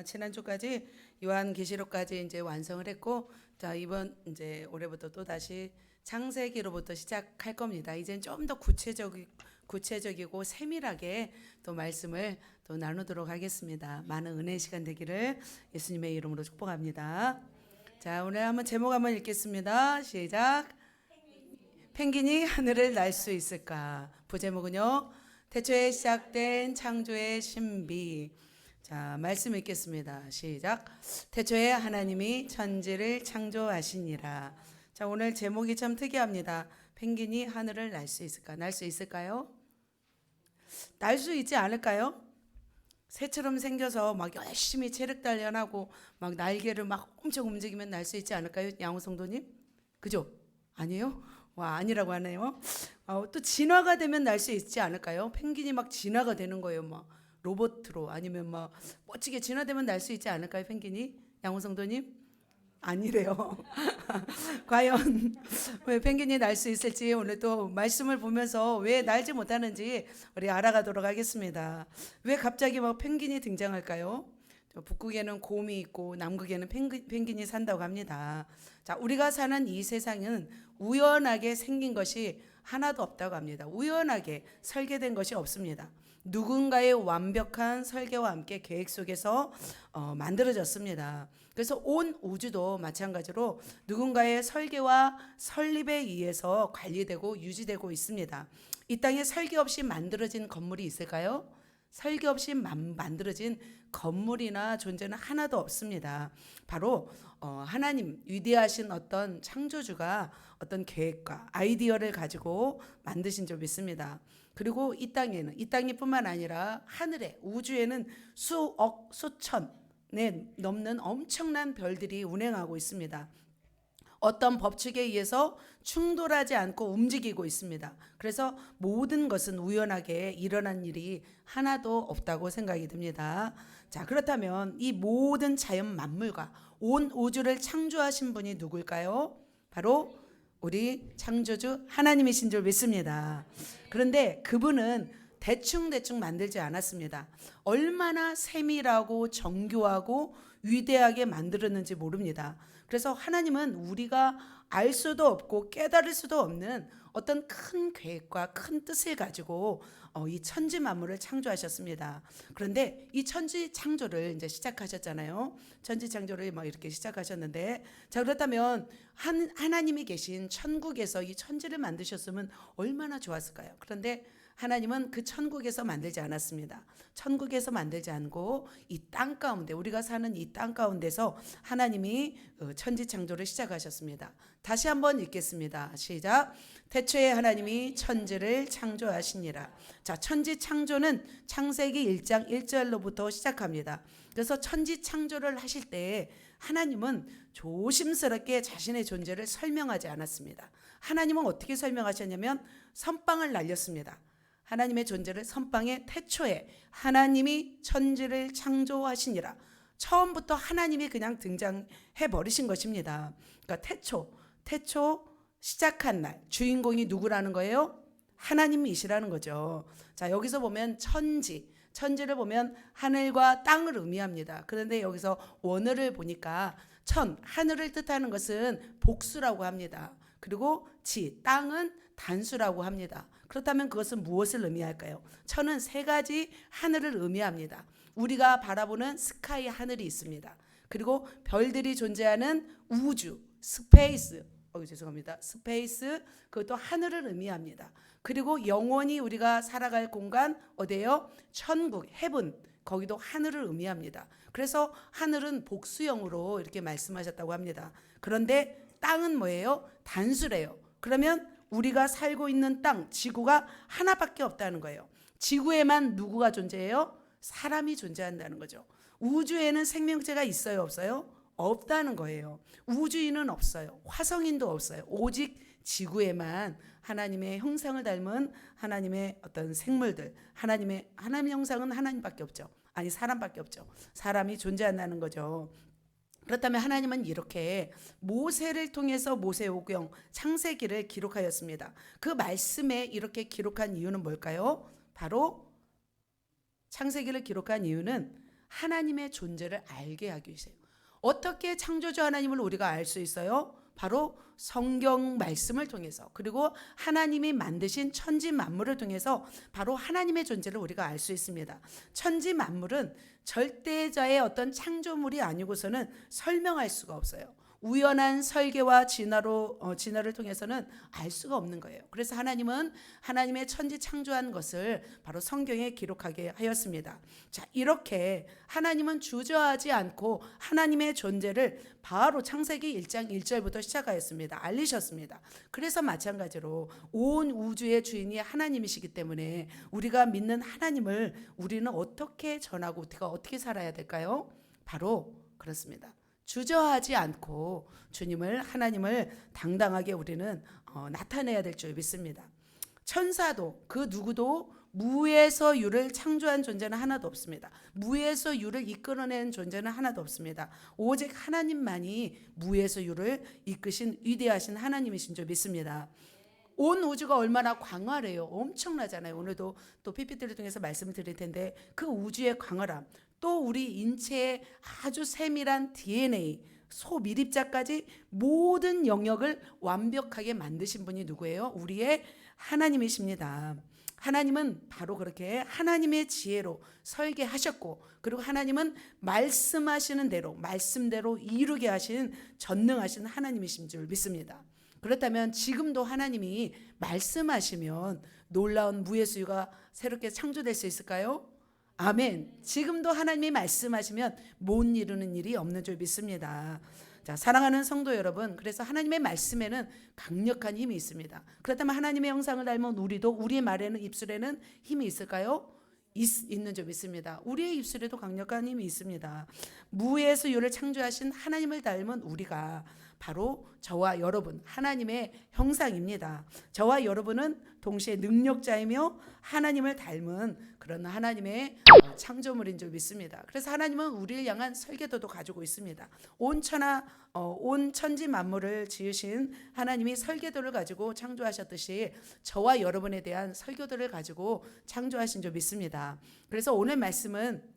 지난주까지 요한계시록까지 이제 완성을 했고, 자 이번 이제 올해부터 또 다시 창세기로부터 시작할 겁니다. 이제는 좀 더 구체적이고 세밀하게 또 말씀을 또 나누도록 하겠습니다. 많은 은혜의 시간 되기를 예수님의 이름으로 축복합니다. 자, 오늘 한번 제목 한번 읽겠습니다. 시작. 펭귄이 하늘을 날 수 있을까? 부제목은요, 태초에 시작된 창조의 신비. 자, 말씀 읽겠습니다. 시작. 태초에 하나님이 천지를 창조하시니라. 자, 오늘 제목이 참 특이합니다. 펭귄이 하늘을 날 수 있을까? 날 수 있을까요? 날 수 있지 않을까요? 새처럼 생겨서 막 열심히 체력 단련하고 막 날개를 막 엄청 움직이면 날 수 있지 않을까요? 양호 성도님? 그죠? 아니에요? 와, 아니라고 하네요. 또 진화가 되면 날 수 있지 않을까요? 펭귄이 막 진화가 되는 거예요. 막 로봇으로 아니면 막 멋지게 진화되면 날 수 있지 않을까요? 펭귄이? 양호 성도님? 아니래요. 과연 왜 펭귄이 날 수 있을지 오늘 또 말씀을 보면서 왜 날지 못하는지 우리 알아가도록 하겠습니다. 왜 갑자기 막 펭귄이 등장할까요? 북극에는 곰이 있고 남극에는 펭귄이 산다고 합니다. 자, 우리가 사는 이 세상은 우연하게 생긴 것이 하나도 없다고 합니다. 우연하게 설계된 것이 없습니다. 누군가의 완벽한 설계와 함께 계획 속에서 만들어졌습니다. 그래서 온 우주도 마찬가지로 누군가의 설계와 설립에 의해서 관리되고 유지되고 있습니다. 이 땅에 설계 없이 만들어진 건물이 있을까요? 설계 없이 만들어진 건물이나 존재는 하나도 없습니다. 바로 하나님 위대하신 어떤 창조주가 어떤 계획과 아이디어를 가지고 만드신 줄 믿습니다. 그리고 이 땅뿐만 아니라 하늘에 우주에는 수억 수천에 넘는 엄청난 별들이 운행하고 있습니다. 어떤 법칙에 의해서 충돌하지 않고 움직이고 있습니다. 그래서 모든 것은 우연하게 일어난 일이 하나도 없다고 생각이 듭니다. 자, 그렇다면 이 모든 자연 만물과 온 우주를 창조하신 분이 누굴까요? 바로 우리 창조주 하나님이신 줄 믿습니다. 그런데 그분은 대충 만들지 않았습니다. 얼마나 세밀하고 정교하고 위대하게 만들었는지 모릅니다. 그래서 하나님은 우리가 알 수도 없고 깨달을 수도 없는 어떤 큰 계획과 큰 뜻을 가지고 이 천지 만물을 창조하셨습니다. 그런데 이 천지 창조를 이제 시작하셨잖아요. 천지 창조를 막 이렇게 시작하셨는데, 자, 그렇다면 하나님이 계신 천국에서 이 천지를 만드셨으면 얼마나 좋았을까요? 그런데 하나님은 그 천국에서 만들지 않았습니다. 천국에서 만들지 않고 이 땅 가운데, 우리가 사는 이 땅 가운데서 하나님이 천지 창조를 시작하셨습니다. 다시 한번 읽겠습니다. 시작. 태초에 하나님이 천지를 창조하시니라. 자, 천지 창조는 창세기 1장 1절로부터 시작합니다. 그래서 천지 창조를 하실 때 하나님은 조심스럽게 자신의 존재를 설명하지 않았습니다. 하나님은 어떻게 설명하셨냐면 선빵을 날렸습니다. 하나님의 존재를 선빵에 태초에 하나님이 천지를 창조하시니라. 처음부터 하나님이 그냥 등장해 버리신 것입니다. 그러니까 태초 시작한 날 주인공이 누구라는 거예요? 하나님이시라는 거죠. 자, 여기서 보면 천지를 보면 하늘과 땅을 의미합니다. 그런데 여기서 원어를 보니까 하늘을 뜻하는 것은 복수라고 합니다. 그리고 땅은 단수라고 합니다. 그렇다면 그것은 무엇을 의미할까요? 천은 세 가지 하늘을 의미합니다. 우리가 바라보는 스카이 하늘이 있습니다. 그리고 별들이 존재하는 우주, 스페이스, 그것도 하늘을 의미합니다. 그리고 영원히 우리가 살아갈 공간 어디예요? 천국, 헤븐, 거기도 하늘을 의미합니다. 그래서 하늘은 복수형으로 이렇게 말씀하셨다고 합니다. 그런데 땅은 뭐예요? 단수래요. 그러면 우리가 살고 있는 땅, 지구가 하나밖에 없다는 거예요. 지구에만 누구가 존재해요? 사람이 존재한다는 거죠. 우주에는 생명체가 있어요, 없어요? 없다는 거예요. 우주인은 없어요. 화성인도 없어요. 오직 지구에만 하나님의 형상을 닮은 하나님의 어떤 생물들, 하나님 형상은 하나님밖에 없죠. 아니, 사람밖에 없죠. 사람이 존재한다는 거죠. 그렇다면 하나님은 이렇게 모세를 통해서 모세오경 창세기를 기록하였습니다. 그 말씀에 이렇게 기록한 이유는 뭘까요? 바로 창세기를 기록한 이유는 하나님의 존재를 알게 하기 위해서요. 어떻게 창조주 하나님을 우리가 알 수 있어요? 바로 성경 말씀을 통해서, 그리고 하나님이 만드신 천지 만물을 통해서 바로 하나님의 존재를 우리가 알 수 있습니다. 천지 만물은 절대자의 어떤 창조물이 아니고서는 설명할 수가 없어요. 우연한 설계와 진화를 통해서는 알 수가 없는 거예요. 그래서 하나님은 하나님의 천지 창조한 것을 바로 성경에 기록하게 하였습니다. 자, 이렇게 하나님은 주저하지 않고 하나님의 존재를 바로 창세기 1장 1절부터 시작하였습니다. 알리셨습니다. 그래서 마찬가지로 온 우주의 주인이 하나님이시기 때문에 우리가 믿는 하나님을 우리는 어떻게 전하고 우리가 어떻게 살아야 될까요? 바로 그렇습니다. 주저하지 않고 하나님을 당당하게 우리는 나타내야 될 줄 믿습니다. 천사도 그 누구도 무에서 유를 창조한 존재는 하나도 없습니다. 무에서 유를 이끌어낸 존재는 하나도 없습니다. 오직 하나님만이 무에서 유를 이끄신 위대하신 하나님이신 줄 믿습니다. 온 우주가 얼마나 광활해요. 엄청나잖아요. 오늘도 또 PPT를 통해서 말씀을 드릴 텐데 그 우주의 광활함, 또 우리 인체의 아주 세밀한 DNA, 소미립자까지 모든 영역을 완벽하게 만드신 분이 누구예요? 우리의 하나님이십니다. 하나님은 바로 그렇게 하나님의 지혜로 설계하셨고, 그리고 하나님은 말씀하시는 대로 말씀대로 이루게 하신 전능하신 하나님이신 줄 믿습니다. 그렇다면 지금도 하나님이 말씀하시면 놀라운 무의 수유가 새롭게 창조될 수 있을까요? 아멘. 지금도 하나님이 말씀하시면 못 이루는 일이 없는 줄 믿습니다. 자, 사랑하는 성도 여러분, 그래서 하나님의 말씀에는 강력한 힘이 있습니다. 그렇다면 하나님의 형상을 닮은 우리도 우리의 말에는, 입술에는 힘이 있을까요? 있는 줄 믿습니다. 우리의 입술에도 강력한 힘이 있습니다. 무에서 유를 창조하신 하나님을 닮은 우리가 바로 저와 여러분, 하나님의 형상입니다. 저와 여러분은 동시에 능력자이며 하나님을 닮은 그런 하나님의 창조물인 줄 믿습니다. 그래서 하나님은 우리를 향한 설계도도 가지고 있습니다. 온 천지 만물을 지으신 하나님이 설계도를 가지고 창조하셨듯이 저와 여러분에 대한 설계도를 가지고 창조하신 줄 믿습니다. 그래서 오늘 말씀은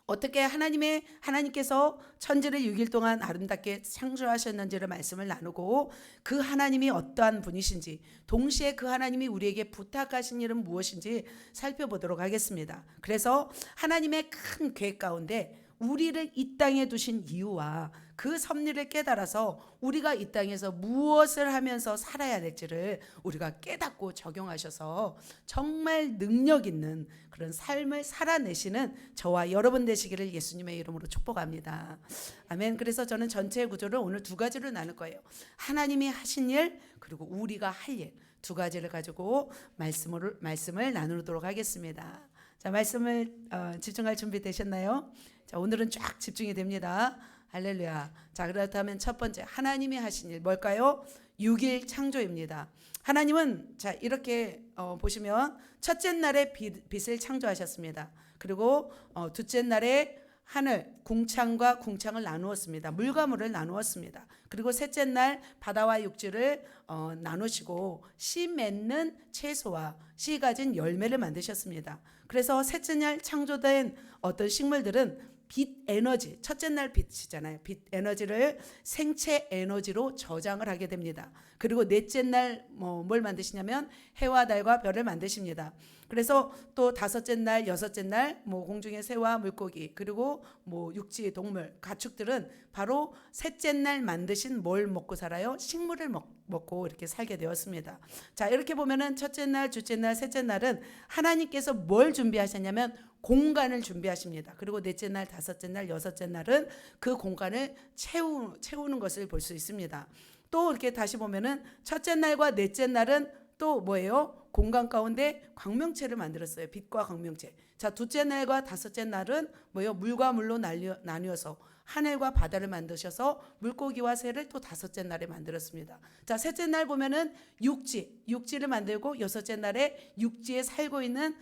어떻게 하나님께서 천지를 6일 동안 아름답게 창조하셨는지를 말씀을 나누고, 그 하나님이 어떠한 분이신지, 동시에 그 하나님이 우리에게 부탁하신 일은 무엇인지 살펴보도록 하겠습니다. 그래서 하나님의 큰 계획 가운데 우리를 이 땅에 두신 이유와 그 섭리를 깨달아서 우리가 이 땅에서 무엇을 하면서 살아야 될지를 우리가 깨닫고 적용하셔서 정말 능력 있는 그런 삶을 살아내시는 저와 여러분 되시기를 예수님의 이름으로 축복합니다. 아멘. 그래서 저는 전체 구조를 오늘 두 가지로 나눌 거예요. 하나님이 하신 일, 그리고 우리가 할 일, 두 가지를 가지고 말씀을 나누도록 하겠습니다. 자, 말씀을 집중할 준비 되셨나요? 자, 오늘은 쫙 집중이 됩니다. 할렐루야. 자, 그렇다면 첫 번째, 하나님이 하신 일 뭘까요? 6일 창조입니다. 하나님은 자, 이렇게 보시면 첫째 날에 빛을 창조하셨습니다. 그리고 둘째 날에 하늘, 궁창과 궁창을 나누었습니다. 물과 물을 나누었습니다. 그리고 셋째 날 바다와 육지를 나누시고 씨 맺는 채소와 씨 가진 열매를 만드셨습니다. 그래서 셋째 날 창조된 어떤 식물들은 빛 에너지, 첫째 날 빛이잖아요. 빛 에너지를 생체 에너지로 저장을 하게 됩니다. 그리고 넷째 날 뭘 만드시냐면 해와 달과 별을 만드십니다. 그래서 또 다섯째 날, 여섯째 날 공중의 새와 물고기, 그리고 육지 동물, 가축들은 바로 셋째 날 만드신 뭘 먹고 살아요? 식물을 먹고 이렇게 살게 되었습니다. 자, 이렇게 보면은 첫째 날, 둘째 날, 셋째 날은 하나님께서 뭘 준비하셨냐면 공간을 준비하십니다. 그리고 넷째 날, 다섯째 날, 여섯째 날은 그 공간을 채우는 것을 볼 수 있습니다. 또 이렇게 다시 보면은 첫째 날과 넷째 날은 또 뭐예요? 공간 가운데 광명체를 만들었어요. 빛과 광명체. 자, 둘째 날과 다섯째 날은 뭐예요? 물과 물로 나뉘어서 하늘과 바다를 만드셔서 물고기와 새를 또 다섯째 날에 만들었습니다. 자, 셋째 날 보면은 육지를 만들고 여섯째 날에 육지에 살고 있는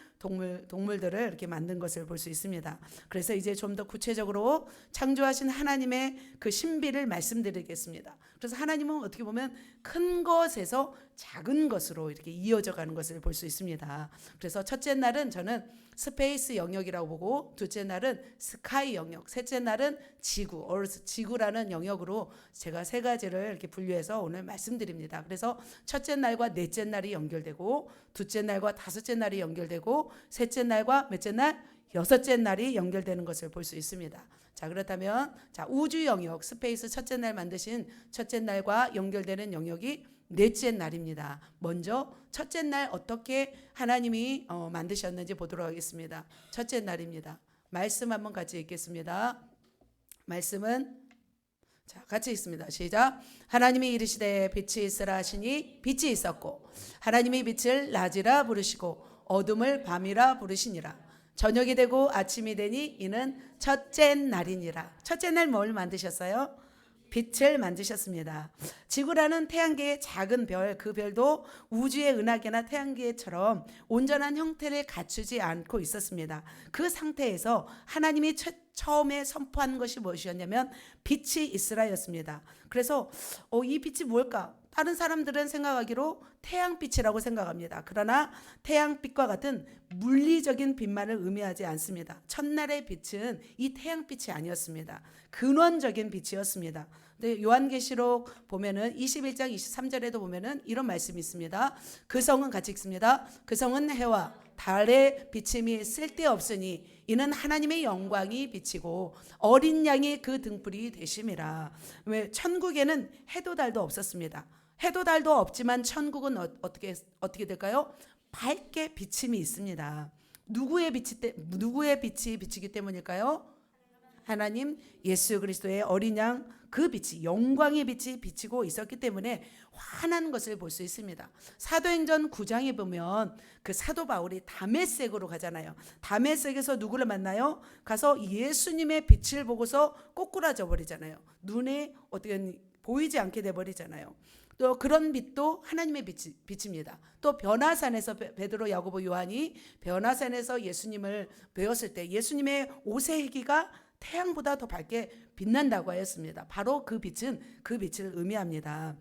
동물들을 이렇게 만든 것을 볼 수 있습니다. 그래서 이제 좀 더 구체적으로 창조하신 하나님의 그 신비를 말씀드리겠습니다. 그래서 하나님은 어떻게 보면 큰 것에서 작은 것으로 이렇게 이어져 가는 것을 볼 수 있습니다. 그래서 첫째 날은 저는 스페이스 영역이라고 보고, 둘째 날은 스카이 영역, 셋째 날은 지구, 얼스, 지구라는 영역으로 제가 세 가지를 이렇게 분류해서 오늘 말씀드립니다. 그래서 첫째 날과 넷째 날이 연결되고, 둘째 날과 다섯째 날이 연결되고, 셋째 날과 몇째 날? 여섯째 날이 연결되는 것을 볼 수 있습니다. 자, 그렇다면 자, 우주 영역, 스페이스 첫째 날 만드신 첫째 날과 연결되는 영역이 넷째 날입니다. 먼저 첫째 날 어떻게 하나님이 만드셨는지 보도록 하겠습니다. 첫째 날입니다. 말씀 한번 같이 읽겠습니다. 말씀은 자, 같이 읽습니다. 시작. 하나님이 이르시되 빛이 있으라 하시니 빛이 있었고, 하나님이 빛을 낮이라 부르시고 어둠을 밤이라 부르시니라. 저녁이 되고 아침이 되니 이는 첫째 날이니라. 첫째 날 뭘 만드셨어요? 빛을 만드셨습니다. 지구라는 태양계의 작은 별, 그 별도 우주의 은하계나 태양계처럼 온전한 형태를 갖추지 않고 있었습니다. 그 상태에서 하나님이 처음에 선포한 것이 무엇이었냐면 빛이 있으라였습니다. 그래서 이 빛이 뭘까? 다른 사람들은 생각하기로 태양빛이라고 생각합니다. 그러나 태양빛과 같은 물리적인 빛만을 의미하지 않습니다. 첫날의 빛은 이 태양빛이 아니었습니다. 근원적인 빛이었습니다. 근데 요한계시록 보면은 21장 23절에도 보면은 이런 말씀이 있습니다. 그 성은 같이 읽습니다. 그 성은 해와 달의 비침이 쓸데없으니 이는 하나님의 영광이 비치고 어린 양이 그 등불이 되심이라. 왜? 천국에는 해도 달도 없었습니다. 해도 달도 없지만 천국은 어떻게 될까요? 밝게 비침이 있습니다. 누구의 빛이 비치기 때문일까요? 하나님 예수 그리스도의 어린 양 그 빛이, 영광의 빛이 비치고 있었기 때문에 환한 것을 볼 수 있습니다. 사도행전 9장에 보면 그 사도 바울이 다메섹으로 가잖아요. 다메섹에서 누구를 만나요? 가서 예수님의 빛을 보고서 꼬꾸라져 버리잖아요. 눈에 어떻게 보이지 않게 돼 버리잖아요. 또 그런 빛도 하나님의 빛입니다. 또 변화산에서 베드로, 야고보, 요한이 변화산에서 예수님을 배웠을 때 예수님의 옷의 희기가 태양보다 더 밝게 빛난다고 하였습니다. 바로 그 빛은 그 빛을 의미합니다.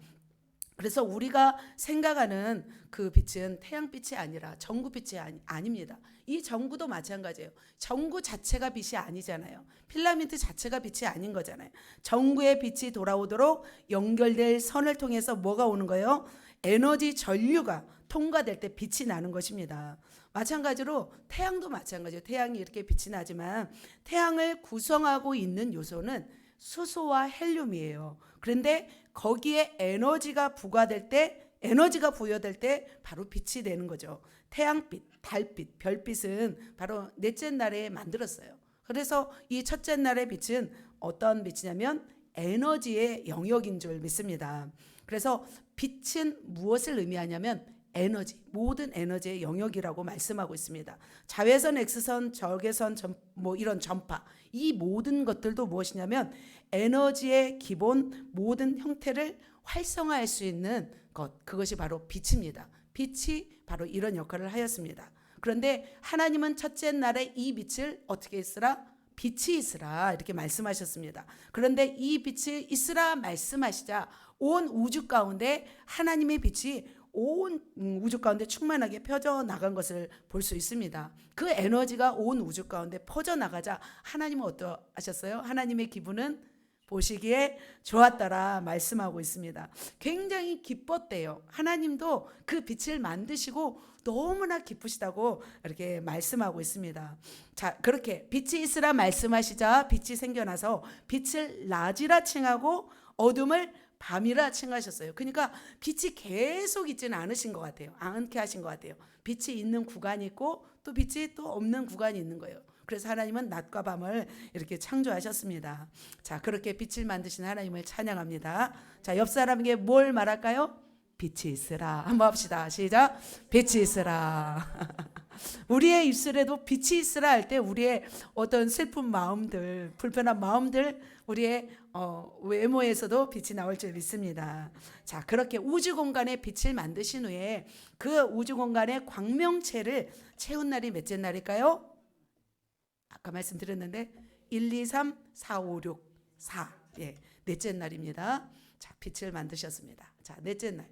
그래서 우리가 생각하는 그 빛은 태양빛이 아니라 전구빛이 아닙니다. 이 전구도 마찬가지예요. 전구 자체가 빛이 아니잖아요. 필라멘트 자체가 빛이 아닌 거잖아요. 전구의 빛이 돌아오도록 연결될 선을 통해서 뭐가 오는 거예요? 에너지 전류가 통과될 때 빛이 나는 것입니다. 마찬가지로 태양도 마찬가지예요. 태양이 이렇게 빛이 나지만 태양을 구성하고 있는 요소는 수소와 헬륨이에요. 그런데 거기에 에너지가 부여될 때 바로 빛이 되는 거죠. 태양빛, 달빛, 별빛은 바로 넷째 날에 만들었어요. 그래서 이 첫째 날의 빛은 어떤 빛이냐면 에너지의 영역인 줄 믿습니다. 그래서 빛은 무엇을 의미하냐면 에너지, 모든 에너지의 영역이라고 말씀하고 있습니다. 자외선, X선, 적외선, 이런 전파, 이 모든 것들도 무엇이냐면 에너지의 기본 모든 형태를 활성화할 수 있는 것, 그것이 바로 빛입니다. 빛이 바로 이런 역할을 하였습니다. 그런데 하나님은 첫째 날에 이 빛을 어떻게 있으라? 빛이 있으라 이렇게 말씀하셨습니다. 그런데 이 빛이 있으라 말씀하시자 온 우주 가운데 하나님의 빛이 온 우주 가운데 충만하게 펴져 나간 것을 볼 수 있습니다. 그 에너지가 온 우주 가운데 퍼져 나가자 하나님은 어떠하셨어요? 하나님의 기분은 보시기에 좋았더라 말씀하고 있습니다. 굉장히 기뻤대요. 하나님도 그 빛을 만드시고 너무나 기쁘시다고 이렇게 말씀하고 있습니다. 자, 그렇게 빛이 있으라 말씀하시자 빛이 생겨나서 빛을 낮이라 칭하고 어둠을 밤이라 칭하셨어요. 그러니까 빛이 계속 있지는 않으신 것 같아요. 않게 하신 것 같아요. 빛이 있는 구간이 있고 또 빛이 또 없는 구간이 있는 거예요. 그래서 하나님은 낮과 밤을 이렇게 창조하셨습니다. 자, 그렇게 빛을 만드신 하나님을 찬양합니다. 자, 옆 사람에게 뭘 말할까요? 빛이 있으라. 한번 합시다. 시작. 빛이 있으라. 우리의 입술에도 빛이 있으라 할 때 우리의 어떤 슬픈 마음들, 불편한 마음들, 우리의 외모에서도 빛이 나올 줄 믿습니다. 자, 그렇게 우주 공간에 빛을 만드신 후에 그 우주 공간의 광명체를 채운 날이 몇째 날일까요? 아까 말씀드렸는데 1, 2, 3, 4, 5, 6, 4. 예, 넷째 날입니다. 자, 빛을 만드셨습니다. 자, 넷째 날.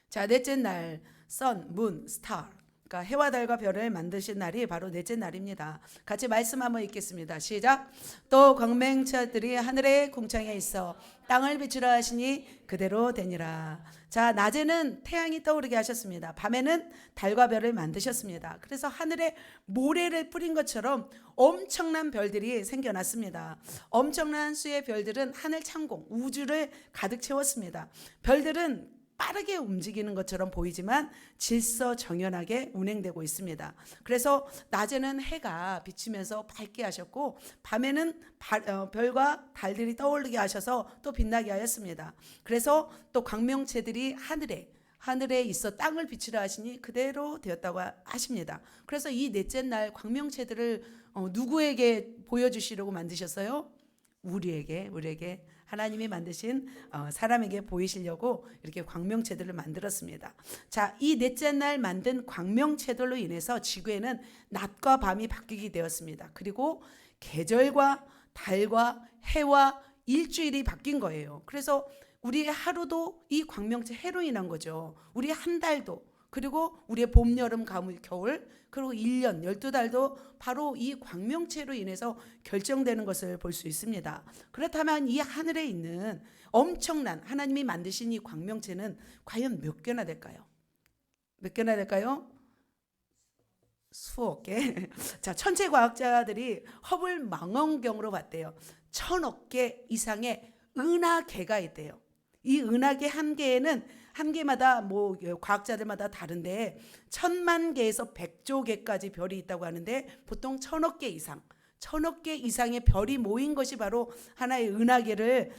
자, 넷째 날 sun, moon, star. 그러니까 해와 달과 별을 만드신 날이 바로 넷째 날입니다. 같이 말씀 한번 읽겠습니다. 시작. 또 광명체들이 하늘의 궁창에 있어 땅을 비추라 하시니 그대로 되니라. 자, 낮에는 태양이 떠오르게 하셨습니다. 밤에는 달과 별을 만드셨습니다. 그래서 하늘에 모래를 뿌린 것처럼 엄청난 별들이 생겨났습니다. 엄청난 수의 별들은 하늘 창공, 우주를 가득 채웠습니다. 별들은 빠르게 움직이는 것처럼 보이지만 질서정연하게 운행되고 있습니다. 그래서 낮에는 해가 비치면서 밝게 하셨고 밤에는 별과 달들이 떠오르게 하셔서 또 빛나게 하였습니다. 그래서 또 광명체들이 하늘에 있어 땅을 비추라 하시니 그대로 되었다고 하십니다. 그래서 이 넷째 날 광명체들을 누구에게 보여주시려고 만드셨어요? 우리에게 하나님이 만드신 사람에게 보이시려고 이렇게 광명체들을 만들었습니다. 자, 이 넷째 날 만든 광명체들로 인해서 지구에는 낮과 밤이 바뀌게 되었습니다. 그리고 계절과 달과 해와 일주일이 바뀐 거예요. 그래서 우리의 하루도 이 광명체 해로 인한 거죠. 우리 한 달도, 그리고 우리의 봄, 여름, 가을, 겨울, 그리고 1년, 12달도 바로 이 광명체로 인해서 결정되는 것을 볼 수 있습니다. 그렇다면 이 하늘에 있는 엄청난 하나님이 만드신 이 광명체는 과연 몇 개나 될까요? 몇 개나 될까요? 수억 개. 자, 천체 과학자들이 허블 망원경으로 봤대요. 1000억 개 이상의 은하계가 있대요. 이 은하계 한 개에는 한 개마다 뭐 과학자들마다 다른데 1000만 개에서 100조 개까지 별이 있다고 하는데 보통 1000억 개 이상의 별이 모인 것이 바로 하나의 은하계를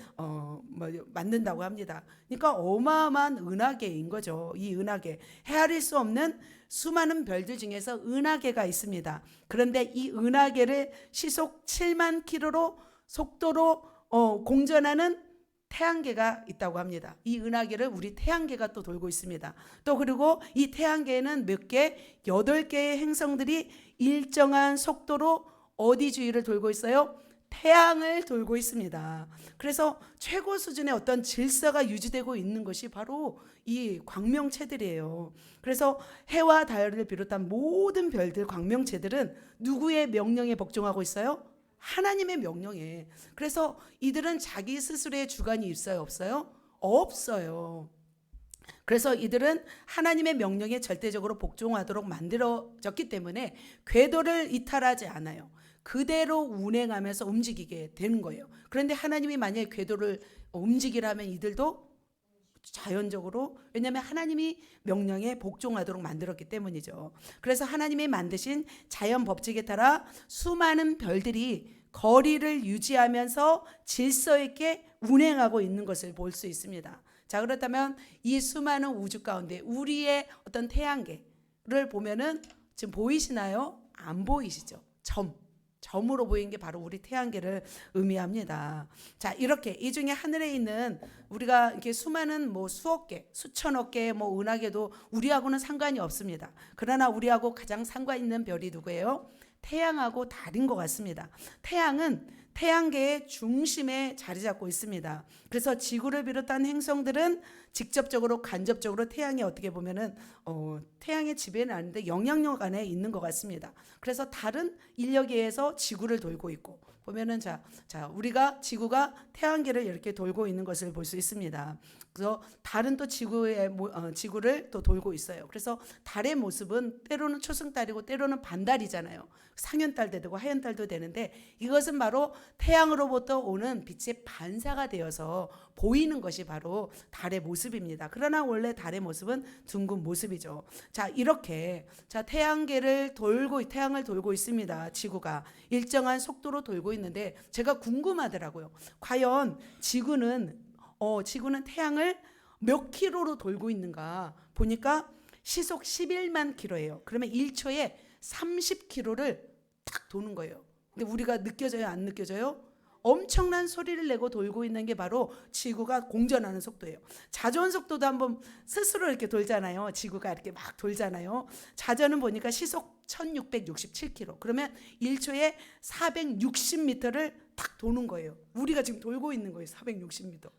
만든다고 합니다. 그러니까 어마어마한 은하계인 거죠. 이 은하계, 헤아릴 수 없는 수많은 별들 중에서 은하계가 있습니다. 그런데 이 은하계를 시속 7만 킬로로 속도로 공전하는 태양계가 있다고 합니다. 이 은하계를 우리 태양계가 또 돌고 있습니다. 또 그리고 이 태양계에는 몇 개? 8개의 행성들이 일정한 속도로 어디 주위를 돌고 있어요? 태양을 돌고 있습니다. 그래서 최고 수준의 어떤 질서가 유지되고 있는 것이 바로 이 광명체들이에요. 그래서 해와 달을 비롯한 모든 별들, 광명체들은 누구의 명령에 복종하고 있어요? 하나님의 명령에. 그래서 이들은 자기 스스로의 주관이 있어요, 없어요? 없어요. 그래서 이들은 하나님의 명령에 절대적으로 복종하도록 만들어졌기 때문에 궤도를 이탈하지 않아요. 그대로 운행하면서 움직이게 되는 거예요. 그런데 하나님이 만약에 궤도를 움직이라면 이들도 자연적으로, 왜냐하면 하나님이 명령에 복종하도록 만들었기 때문이죠. 그래서 하나님이 만드신 자연 법칙에 따라 수많은 별들이 거리를 유지하면서 질서 있게 운행하고 있는 것을 볼 수 있습니다. 자, 그렇다면 이 수많은 우주 가운데 우리의 어떤 태양계를 보면은 지금 보이시나요? 안 보이시죠? 점으로 보이는 게 바로 우리 태양계를 의미합니다. 자, 이렇게 이 중에 하늘에 있는 우리가 이렇게 수많은 뭐 수억 개, 수천억 개의 뭐 은하계도 우리하고는 상관이 없습니다. 그러나 우리하고 가장 상관 있는 별이 누구예요? 태양하고 달인 것 같습니다. 태양은 태양계의 중심에 자리 잡고 있습니다. 그래서 지구를 비롯한 행성들은 직접적으로 간접적으로 태양이 어떻게 보면은 태양의 지배는 아닌데 영향력 안에 있는 것 같습니다. 그래서 달은 인력에 의해서 지구를 돌고 있고, 보면은 자 우리가 지구가 태양계를 이렇게 돌고 있는 것을 볼 수 있습니다. 그래서 달은 또 지구를 또 돌고 있어요. 그래서 달의 모습은 때로는 초승달이고 때로는 반달이잖아요. 상현달도 되고 하현달도 되는데 이것은 바로 태양으로부터 오는 빛의 반사가 되어서 보이는 것이 바로 달의 모습입니다. 그러나 원래 달의 모습은 둥근 모습이죠. 자, 이렇게 태양을 돌고 있습니다. 지구가 일정한 속도로 돌고 있는데 제가 궁금하더라고요. 과연 지구는 태양을 몇 킬로로 돌고 있는가 보니까 시속 11만 킬로예요. 그러면 1초에 30킬로를 딱 도는 거예요. 근데 우리가 느껴져요? 안 느껴져요? 엄청난 소리를 내고 돌고 있는 게 바로 지구가 공전하는 속도예요. 자전 속도도 한번 스스로 이렇게 돌잖아요. 지구가 이렇게 막 돌잖아요. 자전은 보니까 시속 1667km. 그러면 1초에 460m를 탁 도는 거예요. 우리가 지금 돌고 있는 거예요. 460m.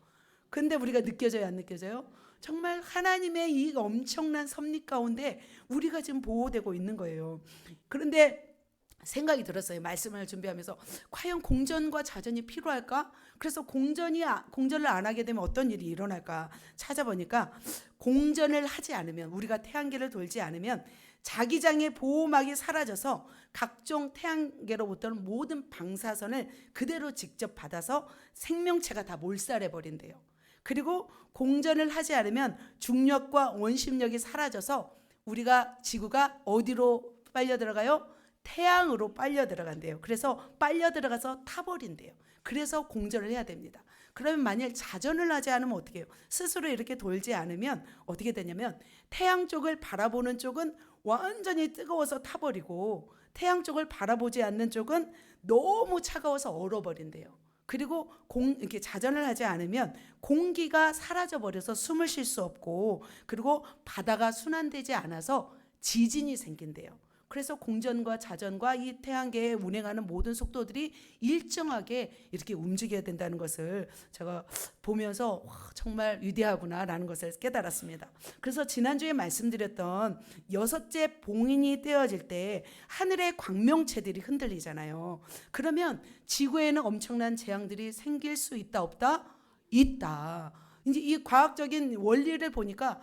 근데 우리가 느껴져요, 안 느껴져요? 정말 하나님의 이 엄청난 섭리 가운데 우리가 지금 보호되고 있는 거예요. 그런데 생각이 들었어요. 말씀을 준비하면서 과연 공전과 자전이 필요할까? 그래서 공전을 안 하게 되면 어떤 일이 일어날까 찾아보니까, 공전을 하지 않으면, 우리가 태양계를 돌지 않으면 자기장의 보호막이 사라져서 각종 태양계로부터는 모든 방사선을 그대로 직접 받아서 생명체가 다 몰살해 버린대요. 그리고 공전을 하지 않으면 중력과 원심력이 사라져서 우리가 지구가 어디로 빨려 들어가요? 태양으로 빨려 들어간대요. 그래서 빨려 들어가서 타버린대요. 그래서 공전을 해야 됩니다. 그러면 만약 자전을 하지 않으면 어떻게 해요? 스스로 이렇게 돌지 않으면 어떻게 되냐면 태양 쪽을 바라보는 쪽은 완전히 뜨거워서 타버리고, 태양 쪽을 바라보지 않는 쪽은 너무 차가워서 얼어버린대요. 그리고 이렇게 자전을 하지 않으면 공기가 사라져 버려서 숨을 쉴 수 없고, 그리고 바다가 순환되지 않아서 지진이 생긴대요. 그래서 공전과 자전과 이 태양계에 운행하는 모든 속도들이 일정하게 이렇게 움직여야 된다는 것을 제가 보면서 정말 위대하구나라는 것을 깨달았습니다. 그래서 지난주에 말씀드렸던 6째 봉인이 떼어질 때 하늘의 광명체들이 흔들리잖아요. 그러면 지구에는 엄청난 재앙들이 생길 수 있다 없다? 있다. 이제 이 과학적인 원리를 보니까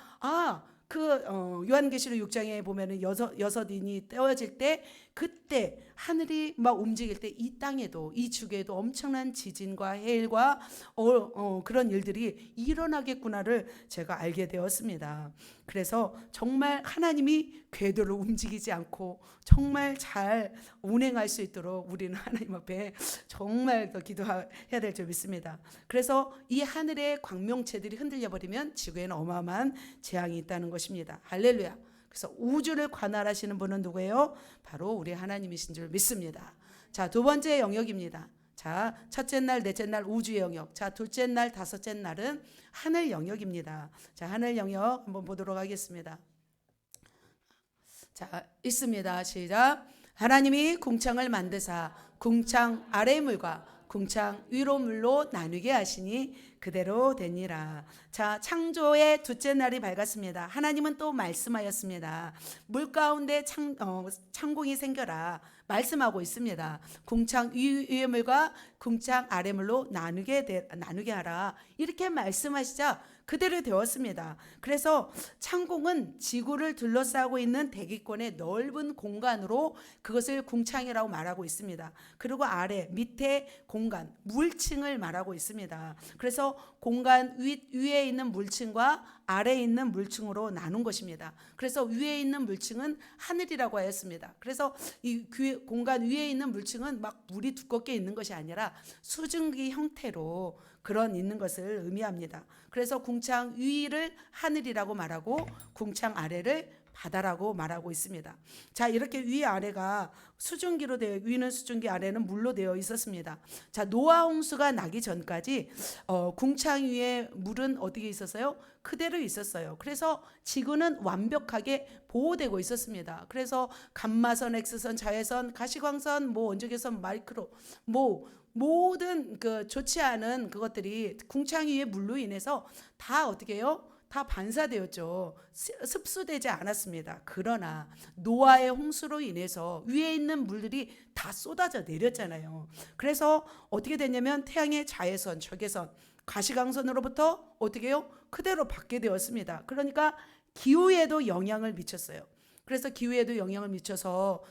요한계시록 6장에 보면은 여섯인이 떼어질 때, 그때 하늘이 막 움직일 때 이 땅에도, 이 주계에도 엄청난 지진과 해일과 그런 일들이 일어나겠구나를 제가 알게 되었습니다. 그래서 정말 하나님이 궤도를 움직이지 않고 정말 잘 운행할 수 있도록 우리는 하나님 앞에 정말 더 기도해야 될 줄 믿습니다. 그래서 이 하늘의 광명체들이 흔들려 버리면 지구에는 어마어마한 재앙이 있다는 것입니다. 할렐루야. 그래서 우주를 관할하시는 분은 누구예요? 바로 우리 하나님이신 줄 믿습니다. 자, 두 번째 영역입니다. 자, 첫째 날, 넷째 날 우주의 영역. 자, 둘째 날, 다섯째 날은 하늘 영역입니다. 자, 하늘 영역 한번 보도록 하겠습니다. 자, 있습니다. 시작. 하나님이 궁창을 만드사 궁창 아래 물과 궁창 위로 물로 나누게 하시니 그대로 되니라. 자, 창조의 둘째 날이 밝았습니다. 하나님은 또 말씀하였습니다. 물 가운데 창공이 생겨라 말씀하고 있습니다. 궁창 위의 물과 궁창 아래 물로 나누게 하라, 이렇게 말씀하시자 그대로 되었습니다. 그래서 창공은 지구를 둘러싸고 있는 대기권의 넓은 공간으로 그것을 궁창이라고 말하고 있습니다. 그리고 아래 밑에 공간 물층을 말하고 있습니다. 그래서 공간 위에 있는 물층과 아래에 있는 물층으로 나눈 것입니다. 그래서 위에 있는 물층은 하늘이라고 하였습니다. 그래서 이 공간 위에 있는 물층은 막 물이 두껍게 있는 것이 아니라 수증기 형태로 그런 있는 것을 의미합니다. 그래서 궁창 위를 하늘이라고 말하고 궁창 아래를 바다라고 말하고 있습니다. 자, 이렇게 위 아래가 수증기로 되어, 위는 수증기 아래는 물로 되어 있었습니다. 자, 노아 홍수가 나기 전까지 궁창 위에 물은 어떻게 있었어요? 그대로 있었어요. 그래서 지구는 완벽하게 보호되고 있었습니다. 그래서 감마선, X선, 자외선, 가시광선, 원적외선, 마이크로 모든 좋지 않은 그것들이 궁창 위의 물로 인해서 다 어떻게 해요? 다 반사되었죠. 습수되지 않았습니다. 그러나 노아의 홍수로 인해서 위에 있는 물들이 다 쏟아져 내렸잖아요. 그래서 어떻게 됐냐면 태양의 자외선, 적외선, 가시광선으로부터 어떻게 해요? 그대로 받게 되었습니다. 그러니까 기후에도 영향을 미쳤어요. 그래서 기후에도 영향을 미쳐서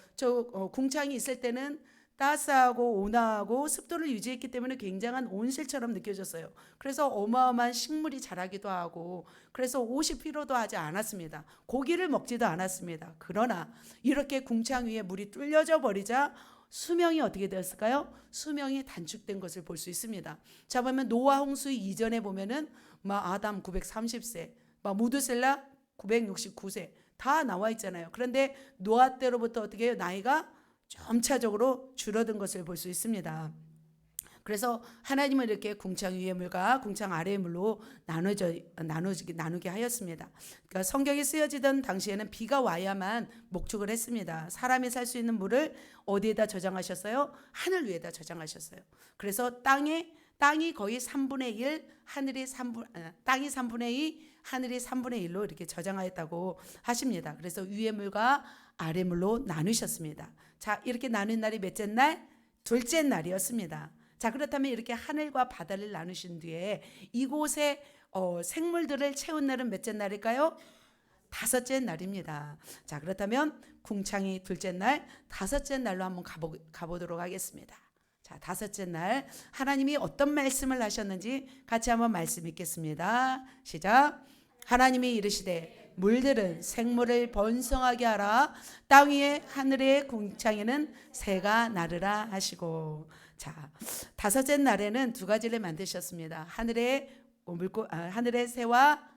궁창이 있을 때는 따스하고 온화하고 습도를 유지했기 때문에 굉장한 온실처럼 느껴졌어요. 그래서 어마어마한 식물이 자라기도 하고, 그래서 옷이 필요도 하지 않았습니다. 고기를 먹지도 않았습니다. 그러나 이렇게 궁창 위에 물이 뚫려져 버리자 수명이 어떻게 되었을까요? 수명이 단축된 것을 볼 수 있습니다. 자, 보면 노아 홍수 이전에 보면은 아담 930세, 무드셀라 969세 다 나와 있잖아요. 그런데 노아 때로부터 어떻게 해요? 나이가 점차적으로 줄어든 것을 볼 수 있습니다. 그래서 하나님은 이렇게 궁창 위의 물과 궁창 아래의 물로 나누게 하였습니다. 그러니까 성경이 쓰여지던 당시에는 비가 와야만 목축을 했습니다. 사람이 살 수 있는 물을 어디에다 저장하셨어요? 하늘 위에다 저장하셨어요. 그래서 땅이 거의 3분의 1, 땅이 3분의 2, 하늘이 3분의 1로 이렇게 저장하였다고 하십니다. 그래서 위의 물과 아래 물로 나누셨습니다. 자, 이렇게 나눈 날이 몇째 날? 둘째 날이었습니다. 자, 그렇다면 이렇게 하늘과 바다를 나누신 뒤에 이곳에 생물들을 채운 날은 몇째 날일까요? 다섯째 날입니다. 자, 그렇다면 궁창이 둘째 날, 다섯째 날로 한번 가보도록 하겠습니다. 자, 다섯째 날 하나님이 어떤 말씀을 하셨는지 같이 한번 말씀 읽겠습니다. 시작. 하나님이 이르시되 물들은 생물을 번성하게 하라. 땅 위에 하늘의 궁창에는 새가 나르라 하시고. 자, 다섯째 날에는 두 가지를 만드셨습니다. 하늘의 새와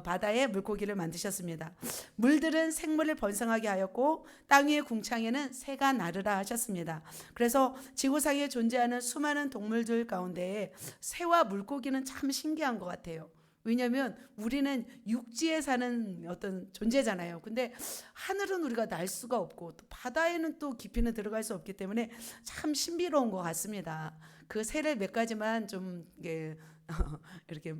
바다의 물고기를 만드셨습니다. 물들은 생물을 번성하게 하였고 땅 위의 궁창에는 새가 나르라 하셨습니다. 그래서 지구상에 존재하는 수많은 동물들 가운데 새와 물고기는 참 신기한 것 같아요. 왜냐하면 우리는 육지에 사는 어떤 존재잖아요. 근데 하늘은 우리가 날 수가 없고 또 바다에는 또 깊이는 들어갈 수 없기 때문에 참 신비로운 것 같습니다. 그 새를 몇 가지만 좀 이렇게